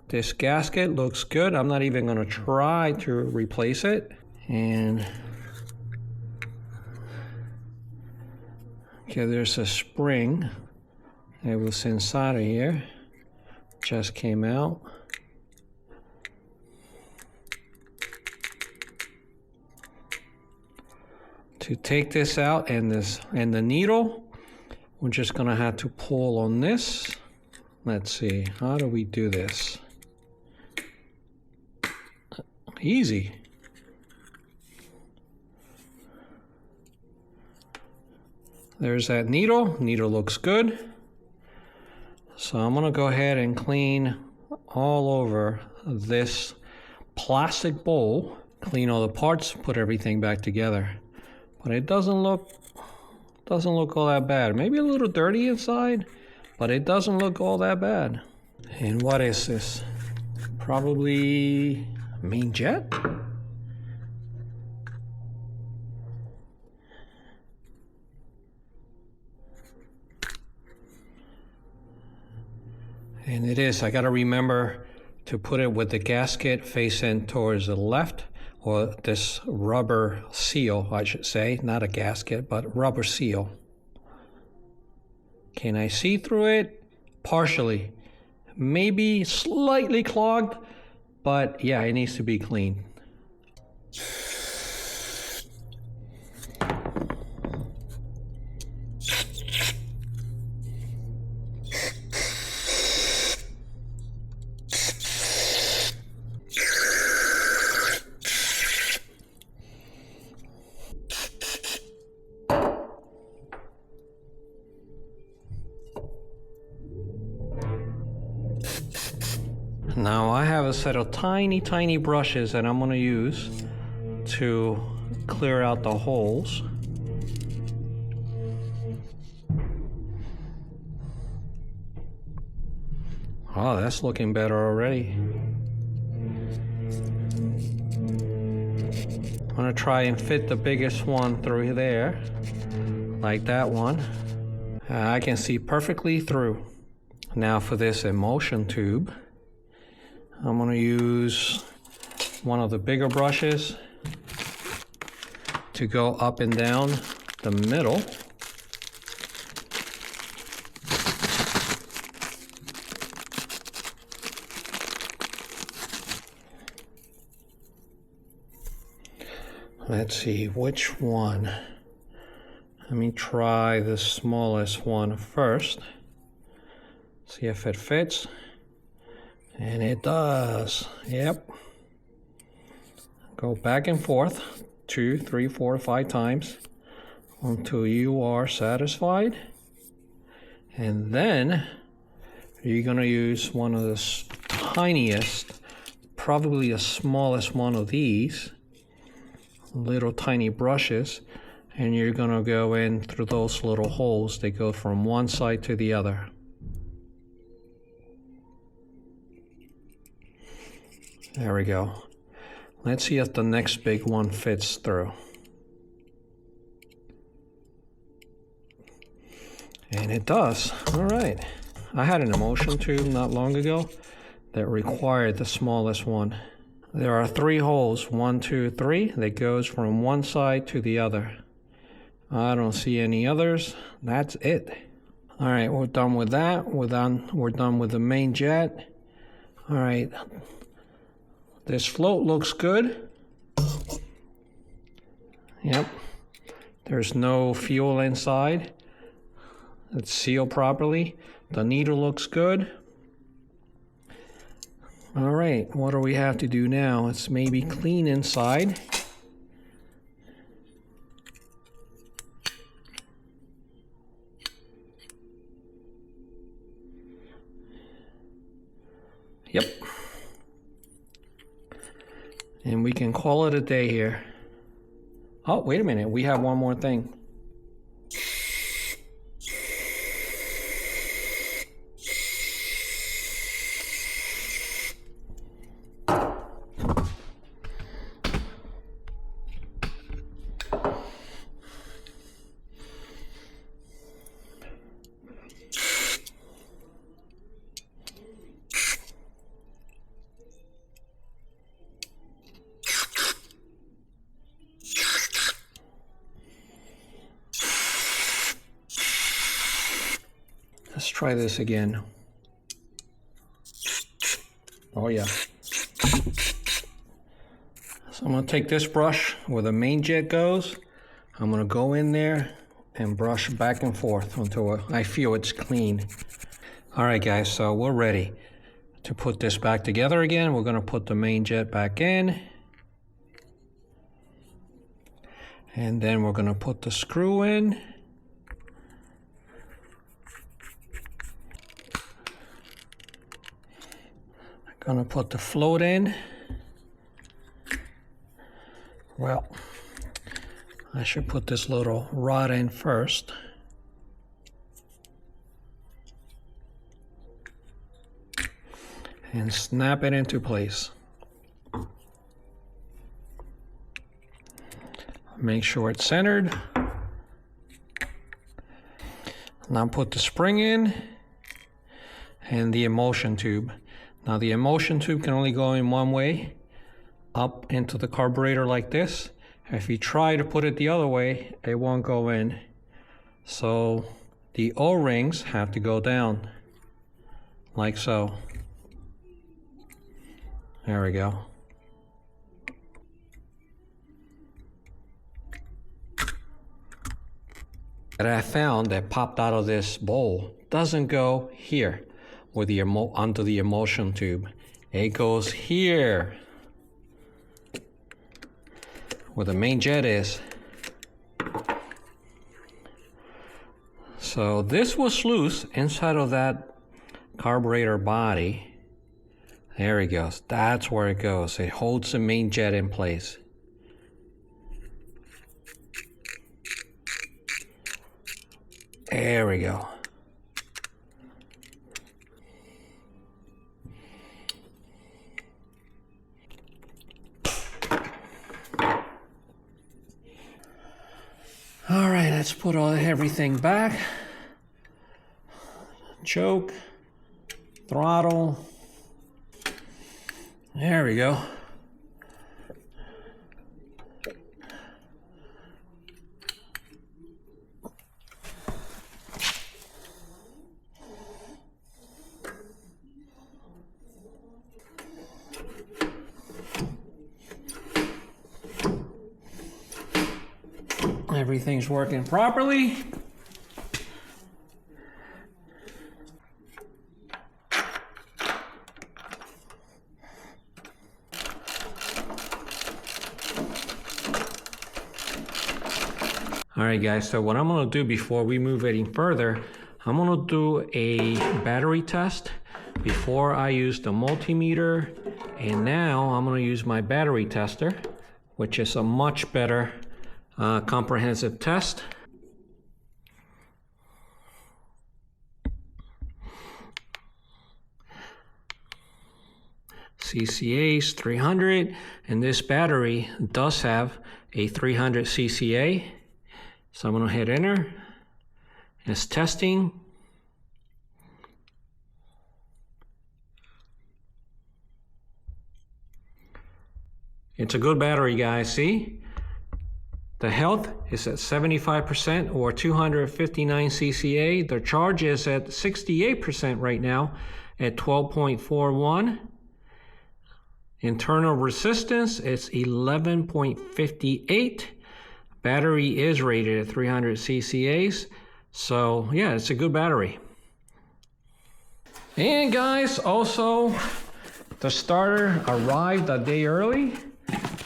this gasket looks good. I'm not even gonna try to replace it. And okay, there's a spring. It was inside of here, just came out. To take this out and the needle, we're just gonna have to pull on this. Let's see, how do we do this? Easy. There's that needle. Needle looks good. So I'm gonna go ahead and clean all over this plastic bowl, clean all the parts, put everything back together. But it doesn't look all that bad. Maybe a little dirty inside, but it doesn't look all that bad. And what is this? Probably main jet? And it is, I gotta remember to put it with the gasket facing towards the left, or this rubber seal, I should say, not a gasket, but rubber seal. Can I see through it? Partially. Maybe slightly clogged, but yeah, it needs to be cleaned. Now I have a set of tiny brushes that I'm going to use to clear out the holes. Oh, that's looking better already. I'm gonna try and fit the biggest one through there, like that one. I can see perfectly through. Now for this emulsion tube, I'm gonna use one of the bigger brushes to go up and down the middle. Let's see, which one? Let me try the smallest one first. See if it fits. And it does. Yep. Go back and forth 2, 3, 4, 5 times until you are satisfied. And then you're going to use one of the tiniest, probably the smallest one of these little tiny brushes, and you're going to go in through those little holes. They go from one side to the other. There we go. Let's see if the next big one fits through. And it does. All right. I had an emulsion tube not long ago that required the smallest one. There are 3 holes, 1, 2, 3, that goes from one side to the other. I don't see any others. That's it. All right, we're done with that. We're done with the main jet. All right. This float looks good. Yep. There's no fuel inside. It's sealed properly. The needle looks good. All right, what do we have to do now? Let's maybe clean inside. Yep. And we can call it a day here. Oh, wait a minute. We have one more thing. Let's try this again. Oh yeah. So I'm going to take this brush where the main jet goes. I'm going to go in there and brush back and forth until I feel it's clean. All right guys, so we're ready to put this back together again. We're going to put the main jet back in. And then we're going to put the screw in. Gonna put the float in. Well, I should put this little rod in first. And snap it into place. Make sure it's centered. Now put the spring in and the emulsion tube. Now the emulsion tube can only go in one way, up into the carburetor like this. If you try to put it the other way, it won't go in. So the O-rings have to go down, like so. There we go. That I found that popped out of this bowl doesn't go here. With the onto the emulsion tube. It goes here where the main jet is. So this was loose inside of that carburetor body. There it goes. That's where it goes. It holds the main jet in place. There we go. All right, let's put everything back. Choke, throttle. There we go. Everything's working properly. All right, guys, so what I'm gonna do before we move any further, I'm gonna do a battery test before I use the multimeter, and now I'm gonna use my battery tester, which is a much better comprehensive test. CCA's 300, and this battery does have a 300 CCA. So I'm going to hit enter. It's testing. It's a good battery, guys. See? The health is at 75% or 259 CCA. The charge is at 68% right now at 12.41. Internal resistance is 11.58. Battery is rated at 300 CCAs. So yeah, it's a good battery. And guys, also the starter arrived a day early.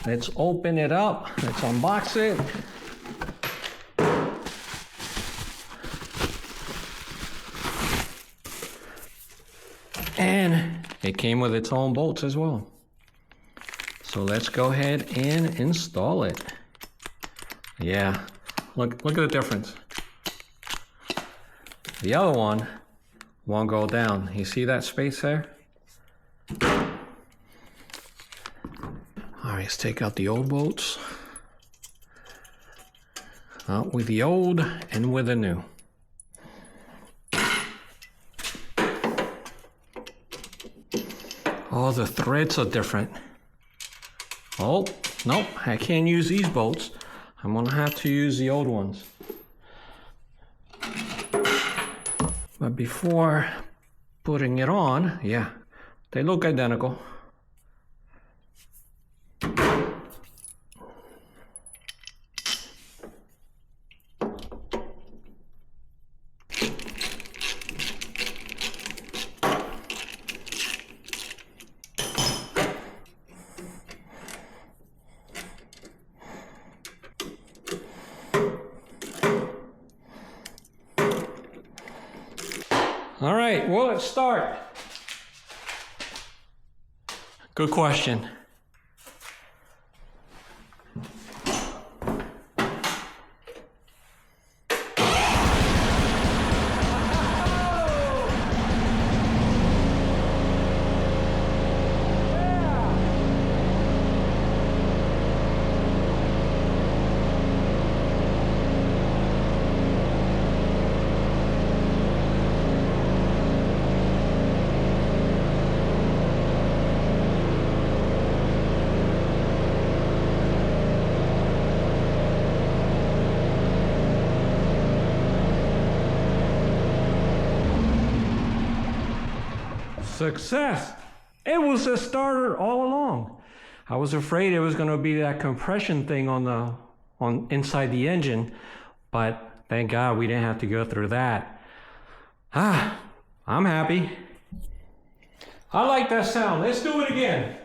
Let's open it up. Let's unbox it. And it came with its own bolts as well. So let's go ahead and install it. Yeah, look at the difference. The other one won't go down. You see that space there? All right, let's take out the old bolts. With the old and with the new. Oh, the threads are different. Oh, nope, I can't use these bolts. I'm gonna have to use the old ones. But before putting it on, yeah, they look identical. All right, will it start? Good question. Success! It was a starter all along. I was afraid it was going to be that compression thing on inside the engine, but thank God we didn't have to go through that. I'm happy. I like that sound. Let's do it again.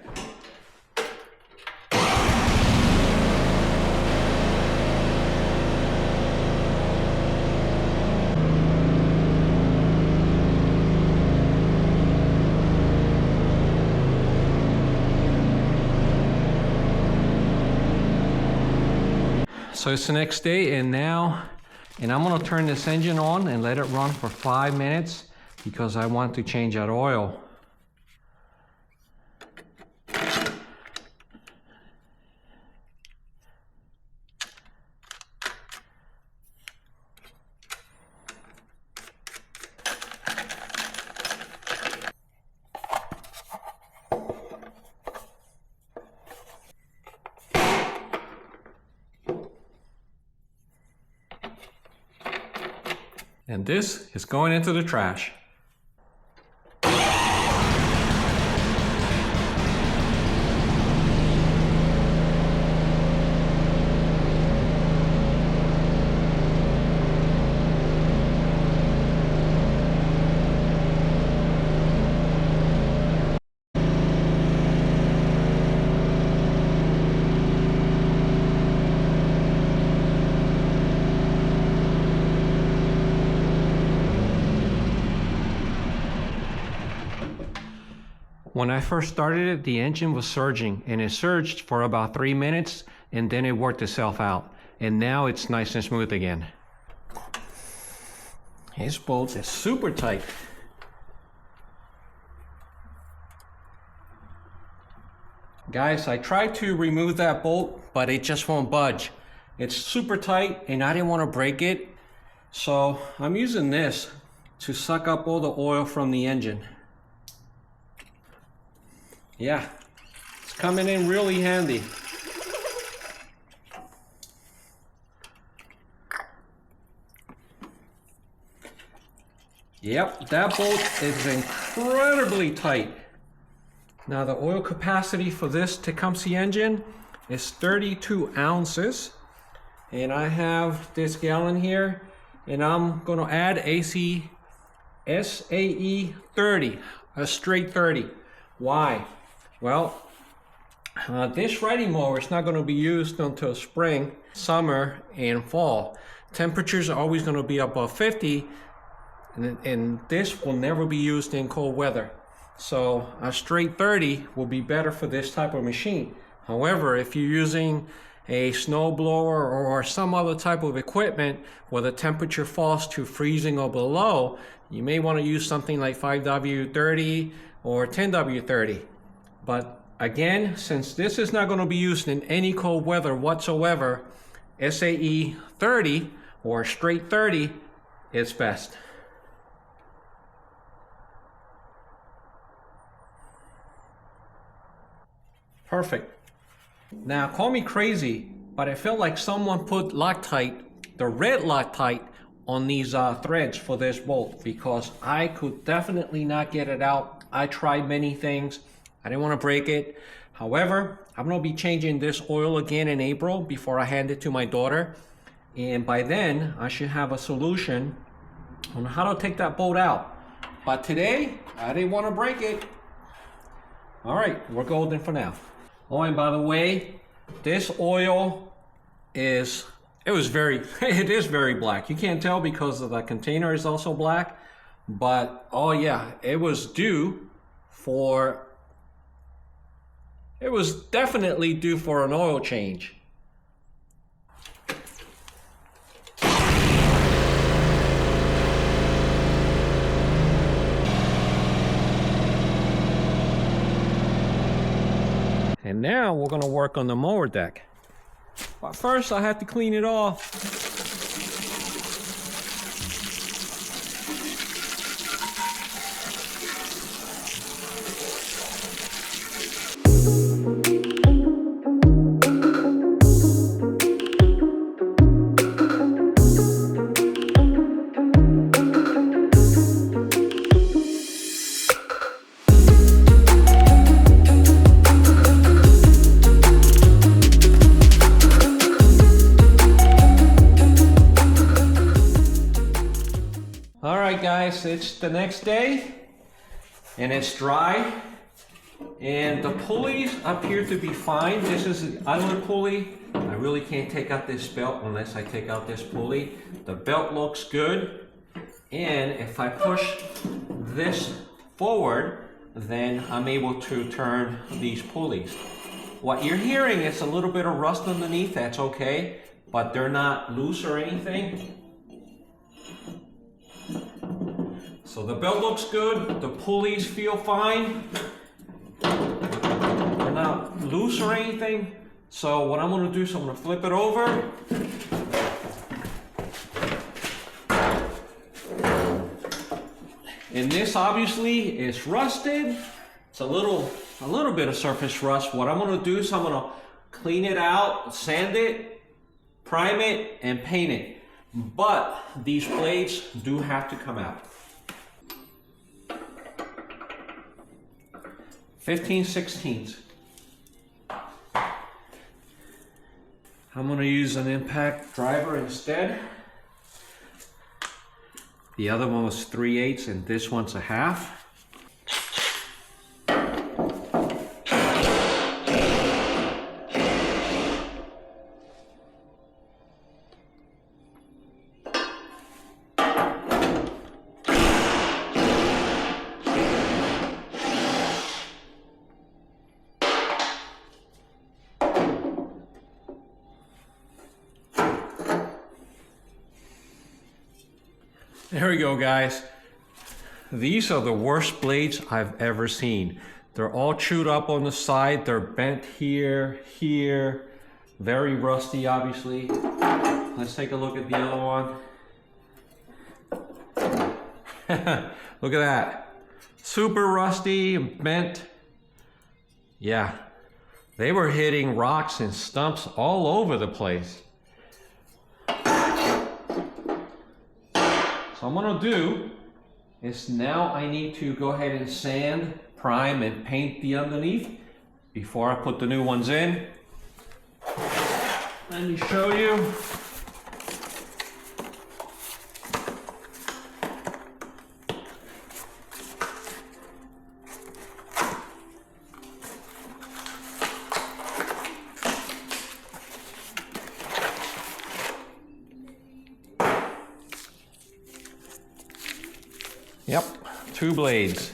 So it's the next day, and now And I'm gonna turn this engine on and let it run for 5 minutes because I want to change that oil. And this is going into the trash. When I first started it, the engine was surging, and it surged for about 3 minutes, and then it worked itself out. And now it's nice and smooth again. This bolt is super tight. Guys, I tried to remove that bolt, but it just won't budge. It's super tight, and I didn't want to break it. So I'm using this to suck up all the oil from the engine. Yeah, it's coming in really handy. Yep, that bolt is incredibly tight. Now the oil capacity for this Tecumseh engine is 32 ounces. And I have this gallon here, and I'm gonna add SAE 30, a straight 30. Why? Well, this riding mower is not going to be used until spring, summer, and fall. Temperatures are always going to be above 50, and this will never be used in cold weather. So a straight 30 will be better for this type of machine. However, if you're using a snow blower or some other type of equipment where the temperature falls to freezing or below, you may want to use something like 5W30 or 10W30. But again, since this is not going to be used in any cold weather whatsoever, SAE 30 or straight 30 is best. Perfect. Now, call me crazy, but I feel like someone put Loctite, the red Loctite, on these threads for this bolt, because I could definitely not get it out. I tried many things. I didn't want to break it. However, I'm going to be changing this oil again in April before I hand it to my daughter. And by then, I should have a solution on how to take that bolt out. But today, I didn't want to break it. All right, we're golden for now. Oh, and by the way, this oil is, it is very black. You can't tell because of the container is also black. But, oh yeah, it was definitely due for an oil change. And now we're going to work on the mower deck. But first I have to clean it off. Guys, it's the next day and it's dry and the pulleys appear to be fine. This is an idler pulley. I really can't take out this belt unless I take out this pulley. The belt looks good, and if I push this forward, then I'm able to turn these pulleys. What you're hearing is a little bit of rust underneath. That's okay, but they're not loose or anything. So the belt looks good, the pulleys feel fine. They're not loose or anything. So what I'm gonna do is I'm gonna flip it over. And this obviously is rusted. It's a little bit of surface rust. What I'm gonna do is I'm gonna clean it out, sand it, prime it, and paint it. But these blades do have to come out. 15/16. I'm gonna use an impact driver instead. The other one was 3/8 and this one's a half. There we go, guys. These are the worst blades I've ever seen. They're all chewed up on the side. They're bent here, here. Very rusty, obviously. Let's take a look at the other one. Look at that. Super rusty and bent. Yeah, they were hitting rocks and stumps all over the place. So what I'm gonna do is now I need to go ahead and sand, prime, and paint the underneath before I put the new ones in. Let me show you. Yep, 2 blades.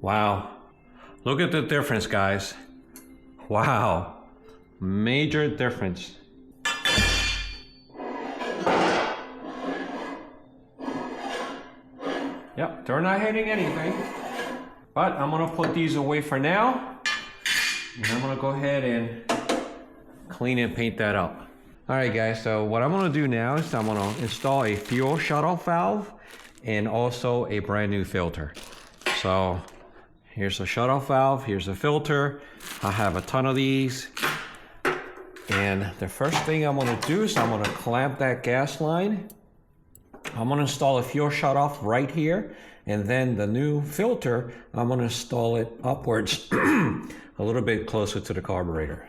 Wow, look at the difference, guys. Wow, major difference. Yep, they're not hitting anything, but I'm gonna put these away for now, and I'm gonna go ahead and clean and paint that up. All right, guys, so what I'm gonna do now is I'm gonna install a fuel shutoff valve and also a brand new filter. So here's a shutoff valve, here's a filter. I have a ton of these. And the first thing I'm gonna do is I'm gonna clamp that gas line. I'm gonna install a fuel shutoff right here, and then the new filter, I'm gonna install it upwards a little bit closer to the carburetor.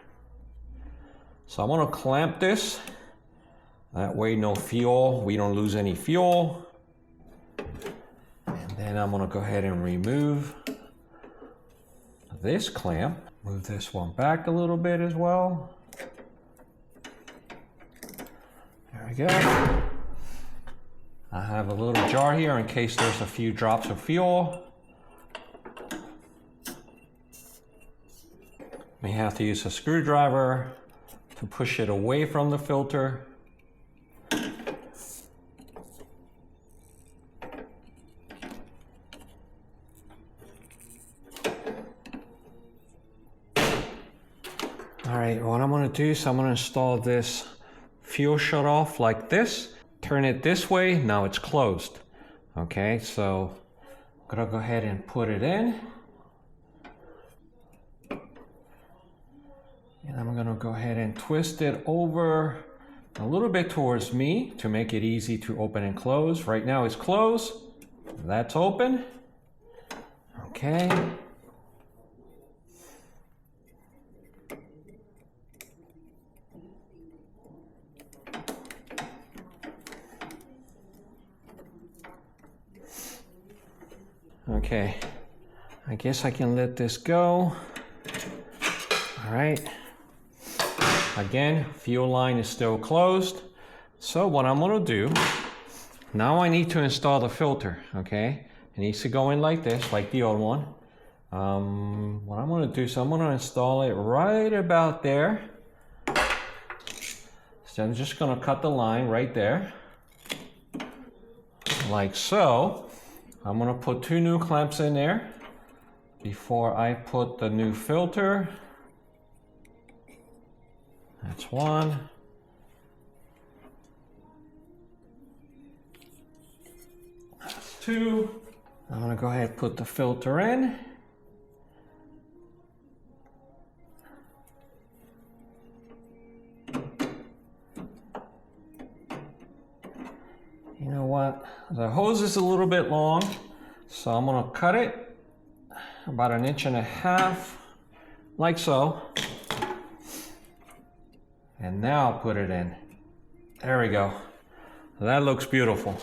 So I'm gonna clamp this. That way no fuel, we don't lose any fuel. And then I'm gonna go ahead and remove this clamp. Move this one back a little bit as well. There we go. I have a little jar here in case there's a few drops of fuel. May have to use a screwdriver to push it away from the filter. All right, what I'm gonna do is I'm gonna install this fuel shutoff like this. Turn it this way, now it's closed. Okay, so I'm gonna go ahead and put it in. And I'm gonna go ahead and twist it over a little bit towards me to make it easy to open and close. Right now it's closed, that's open. Okay. Okay, I guess I can let this go. All right. Again, fuel line is still closed. So what I'm gonna do, now I need to install the filter, okay? It needs to go in like this, like the old one. What I'm gonna do, so I'm gonna install it right about there. So I'm just gonna cut the line right there, like so. I'm gonna put 2 new clamps in there before I put the new filter. That's 1. That's 2. I'm gonna go ahead and put the filter in. You know what? The hose is a little bit long, so I'm gonna cut it about 1.5 inches, like so. And now I'll put it in. There we go. That looks beautiful.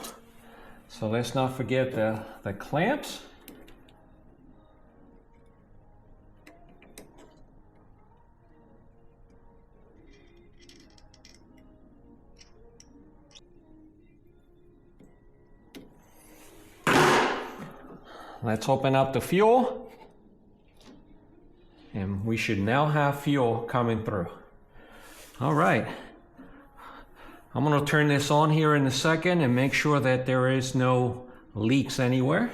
So let's not forget the clamps. Let's open up the fuel. And we should now have fuel coming through. All right. I'm going to turn this on here in a second and make sure that there is no leaks anywhere.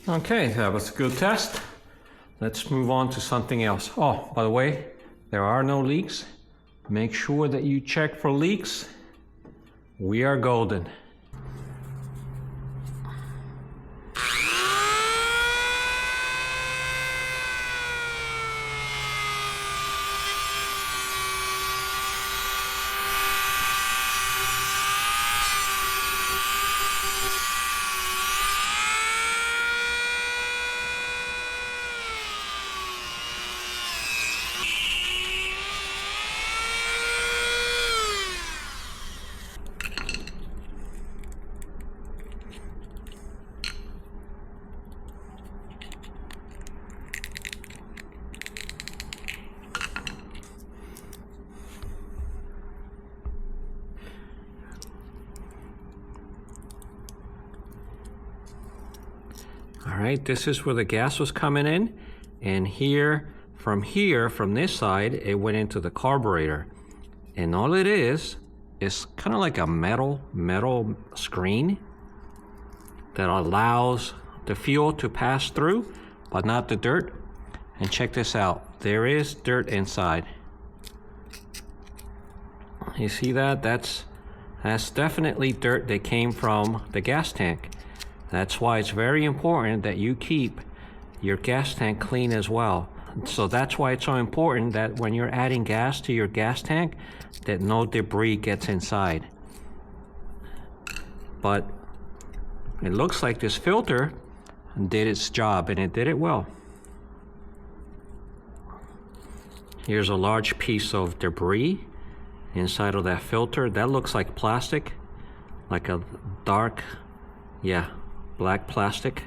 Okay, that was a good test. Let's move on to something else. Oh, by the way, there are no leaks. Make sure that you check for leaks. We are golden. All right, this is where the gas was coming in, and from this side, it went into the carburetor. And all it is kind of like a metal screen that allows the fuel to pass through, but not the dirt. And check this out, there is dirt inside. You see that? That's definitely dirt that came from the gas tank. That's why it's very important that you keep your gas tank clean as well. So that's why it's so important that when you're adding gas to your gas tank, that no debris gets inside. But it looks like this filter did its job, and it did it well. Here's a large piece of debris inside of that filter. That looks like plastic, like a dark, black plastic.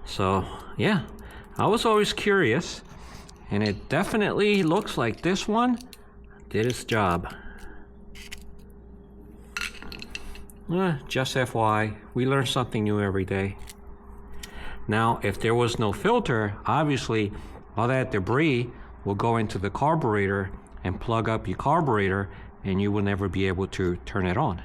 So yeah, I was always curious, and it definitely looks like this one did its job. Just FYI, we learn something new every day. Now, if there was no filter, obviously all that debris will go into the carburetor and plug up your carburetor, and you will never be able to turn it on.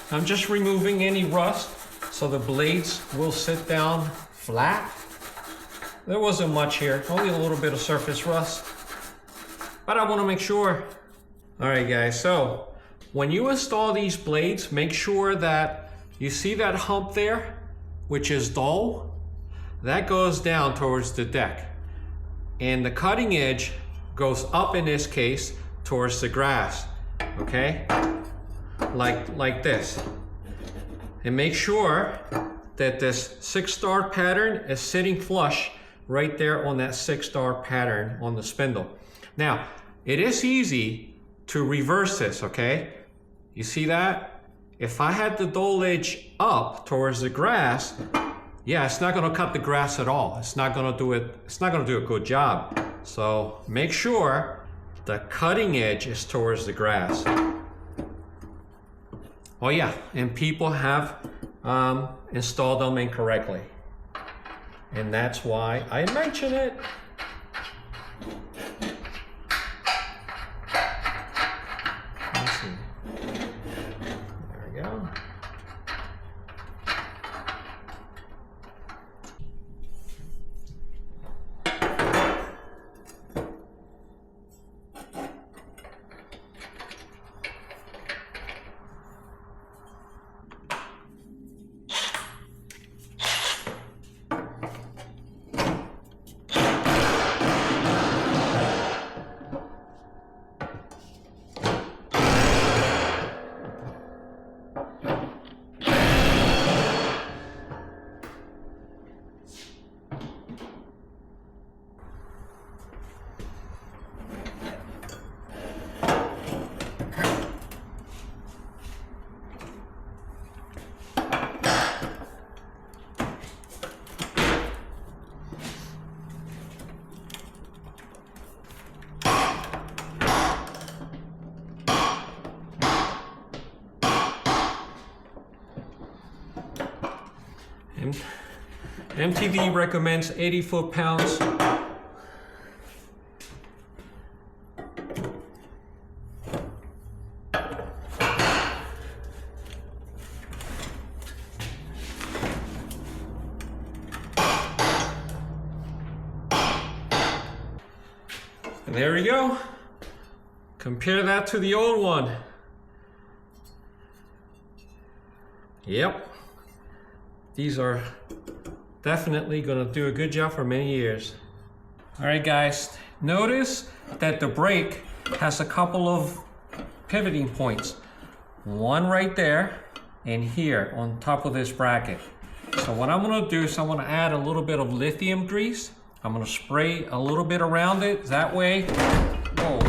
I'm just removing any rust so the blades will sit down flat. There wasn't much here, only a little bit of surface rust, but I want to make sure. All right guys, so when you install these blades, make sure that you see that hump there, which is dull, that goes down towards the deck. And the cutting edge goes up in this case towards the grass, okay? Like this. And make sure that this 6-star pattern is sitting flush right there on that 6-star pattern on the spindle. Now, it is easy to reverse this, okay? You see that? If I had the dull edge up towards the grass, yeah, it's not gonna cut the grass at all. It's not gonna do it, it's not gonna do a good job. So make sure the cutting edge is towards the grass. Oh yeah, and people have installed them incorrectly. And that's why I mention it. Let's see. There we go. MTD recommends 80 foot-pounds. And there we go. Compare that to the old one. Yep. These are definitely gonna do a good job for many years. All right guys, notice that the brake has a couple of pivoting points. One right there and here on top of this bracket. So what I'm gonna do is I'm gonna add a little bit of lithium grease. I'm gonna spray a little bit around it, that way. Whoa.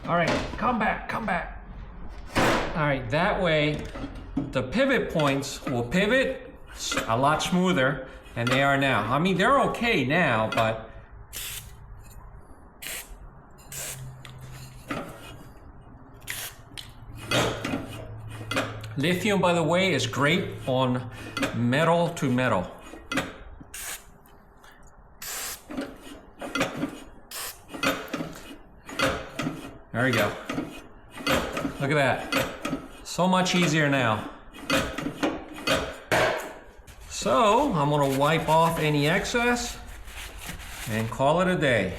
All right, come back, come back. All right, that way the pivot points will pivot a lot smoother than they are now. I mean, they're okay now, but Lithium, by the way, is great on metal to metal. There we go. Look at that. So much easier now. So I'm gonna wipe off any excess and call it a day.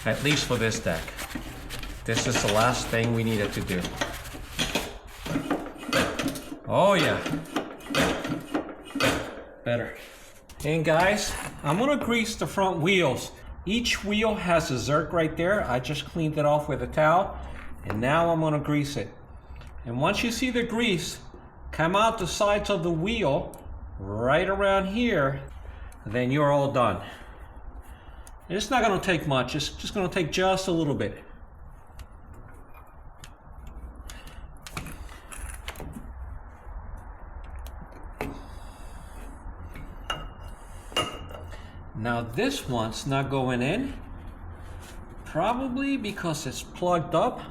At least for this deck. This is the last thing we needed to do. Oh yeah. Better. And guys, I'm gonna grease the front wheels. Each wheel has a zerk right there. I just cleaned it off with a towel. And now I'm gonna grease it. And once you see the grease come out the sides of the wheel, right around here, then you're all done. It's not gonna take much. It's just gonna take just a little bit. Now this one's not going in, probably because it's plugged up.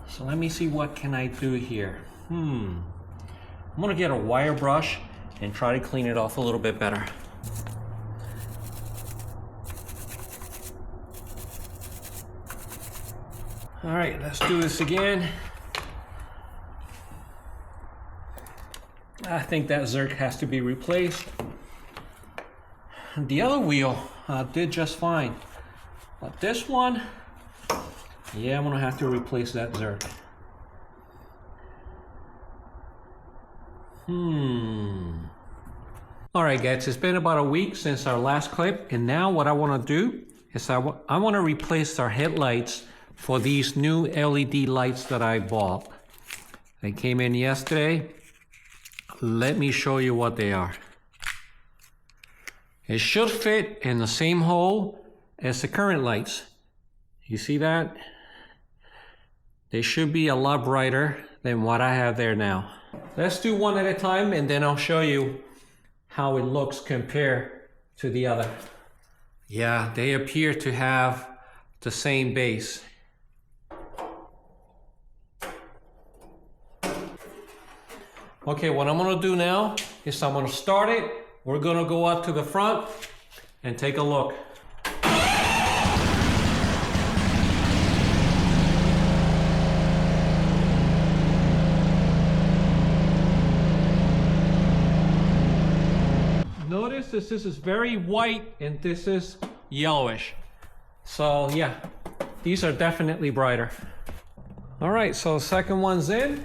So let me see, what can I do here? I'm gonna get a wire brush and try to clean it off a little bit better. All right, let's do this again. I think that zerk has to be replaced. The other wheel did just fine, but this one, yeah, I'm gonna have to replace that zerk. All right, guys, it's been about a week since our last clip, and now what I want to do is I want to replace our headlights for these new LED lights that I bought. They came in yesterday. Let me show you what they are. It should fit in the same hole as the current lights. You see that? They should be a lot brighter than what I have there now. Let's do one at a time, and then I'll show you how it looks compared to the other. Yeah, they appear to have the same base. Okay, what I'm gonna do now is I'm gonna start it. We're gonna go up to the front and take a look. Notice this is very white and this is yellowish. So yeah, these are definitely brighter. All right, so second one's in.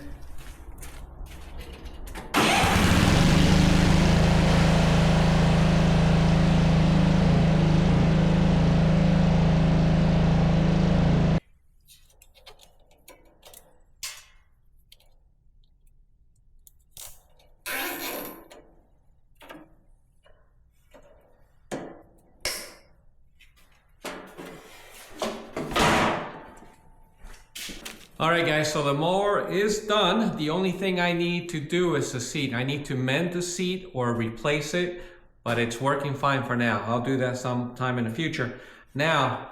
All right, guys, so the mower is done. The only thing I need to do is the seat. I need to mend the seat or replace it, but it's working fine for now. I'll do that sometime in the future. Now,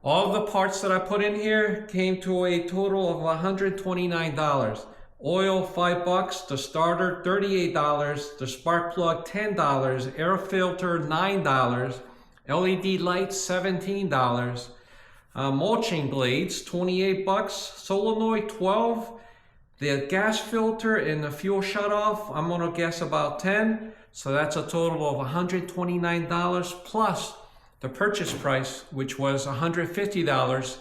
all the parts that I put in here came to a total of $129. Oil, $5. The starter, $38. The spark plug, $10. Air filter, $9. LED lights, $17. Mulching blades, $28. Solenoid, $12. The gas filter and the fuel shutoff, I'm gonna guess about $10. So that's a total of $129 plus the purchase price, which was $150.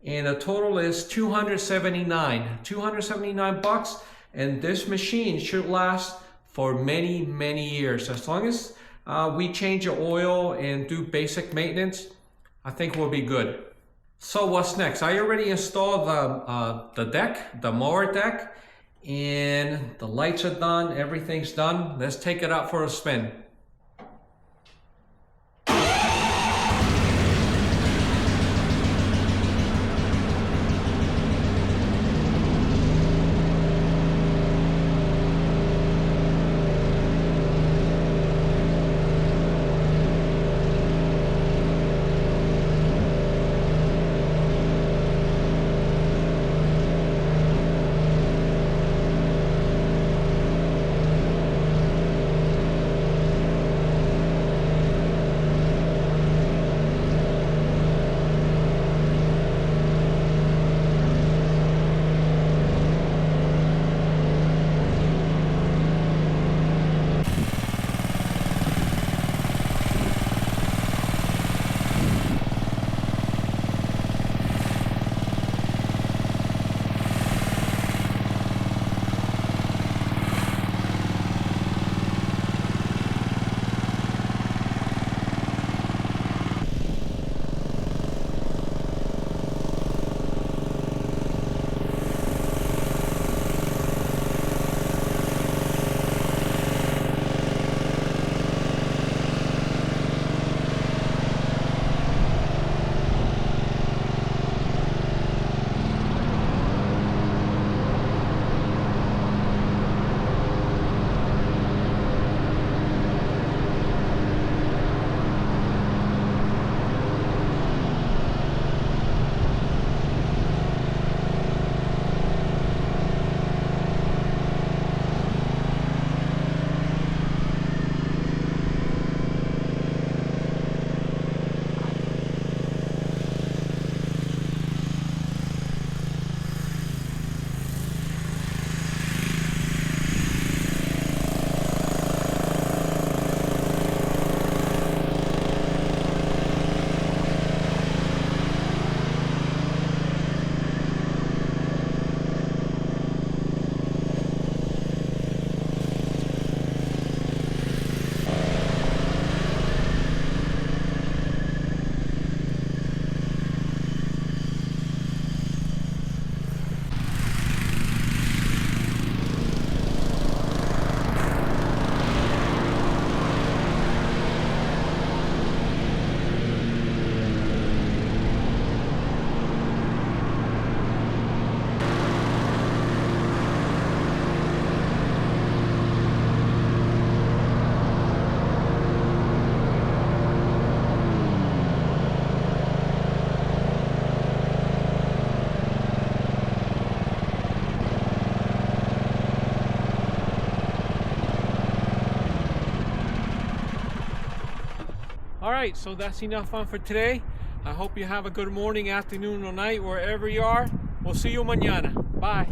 And the total is $279 and this machine should last for many, many years. As long as we change the oil and do basic maintenance, I think we'll be good. So what's next? I already installed the deck, the mower deck, and the lights are done, everything's done. Let's take it out for a spin. All right, so that's enough fun for today. I hope you have a good morning, afternoon, or night, wherever you are. We'll see you mañana. Bye.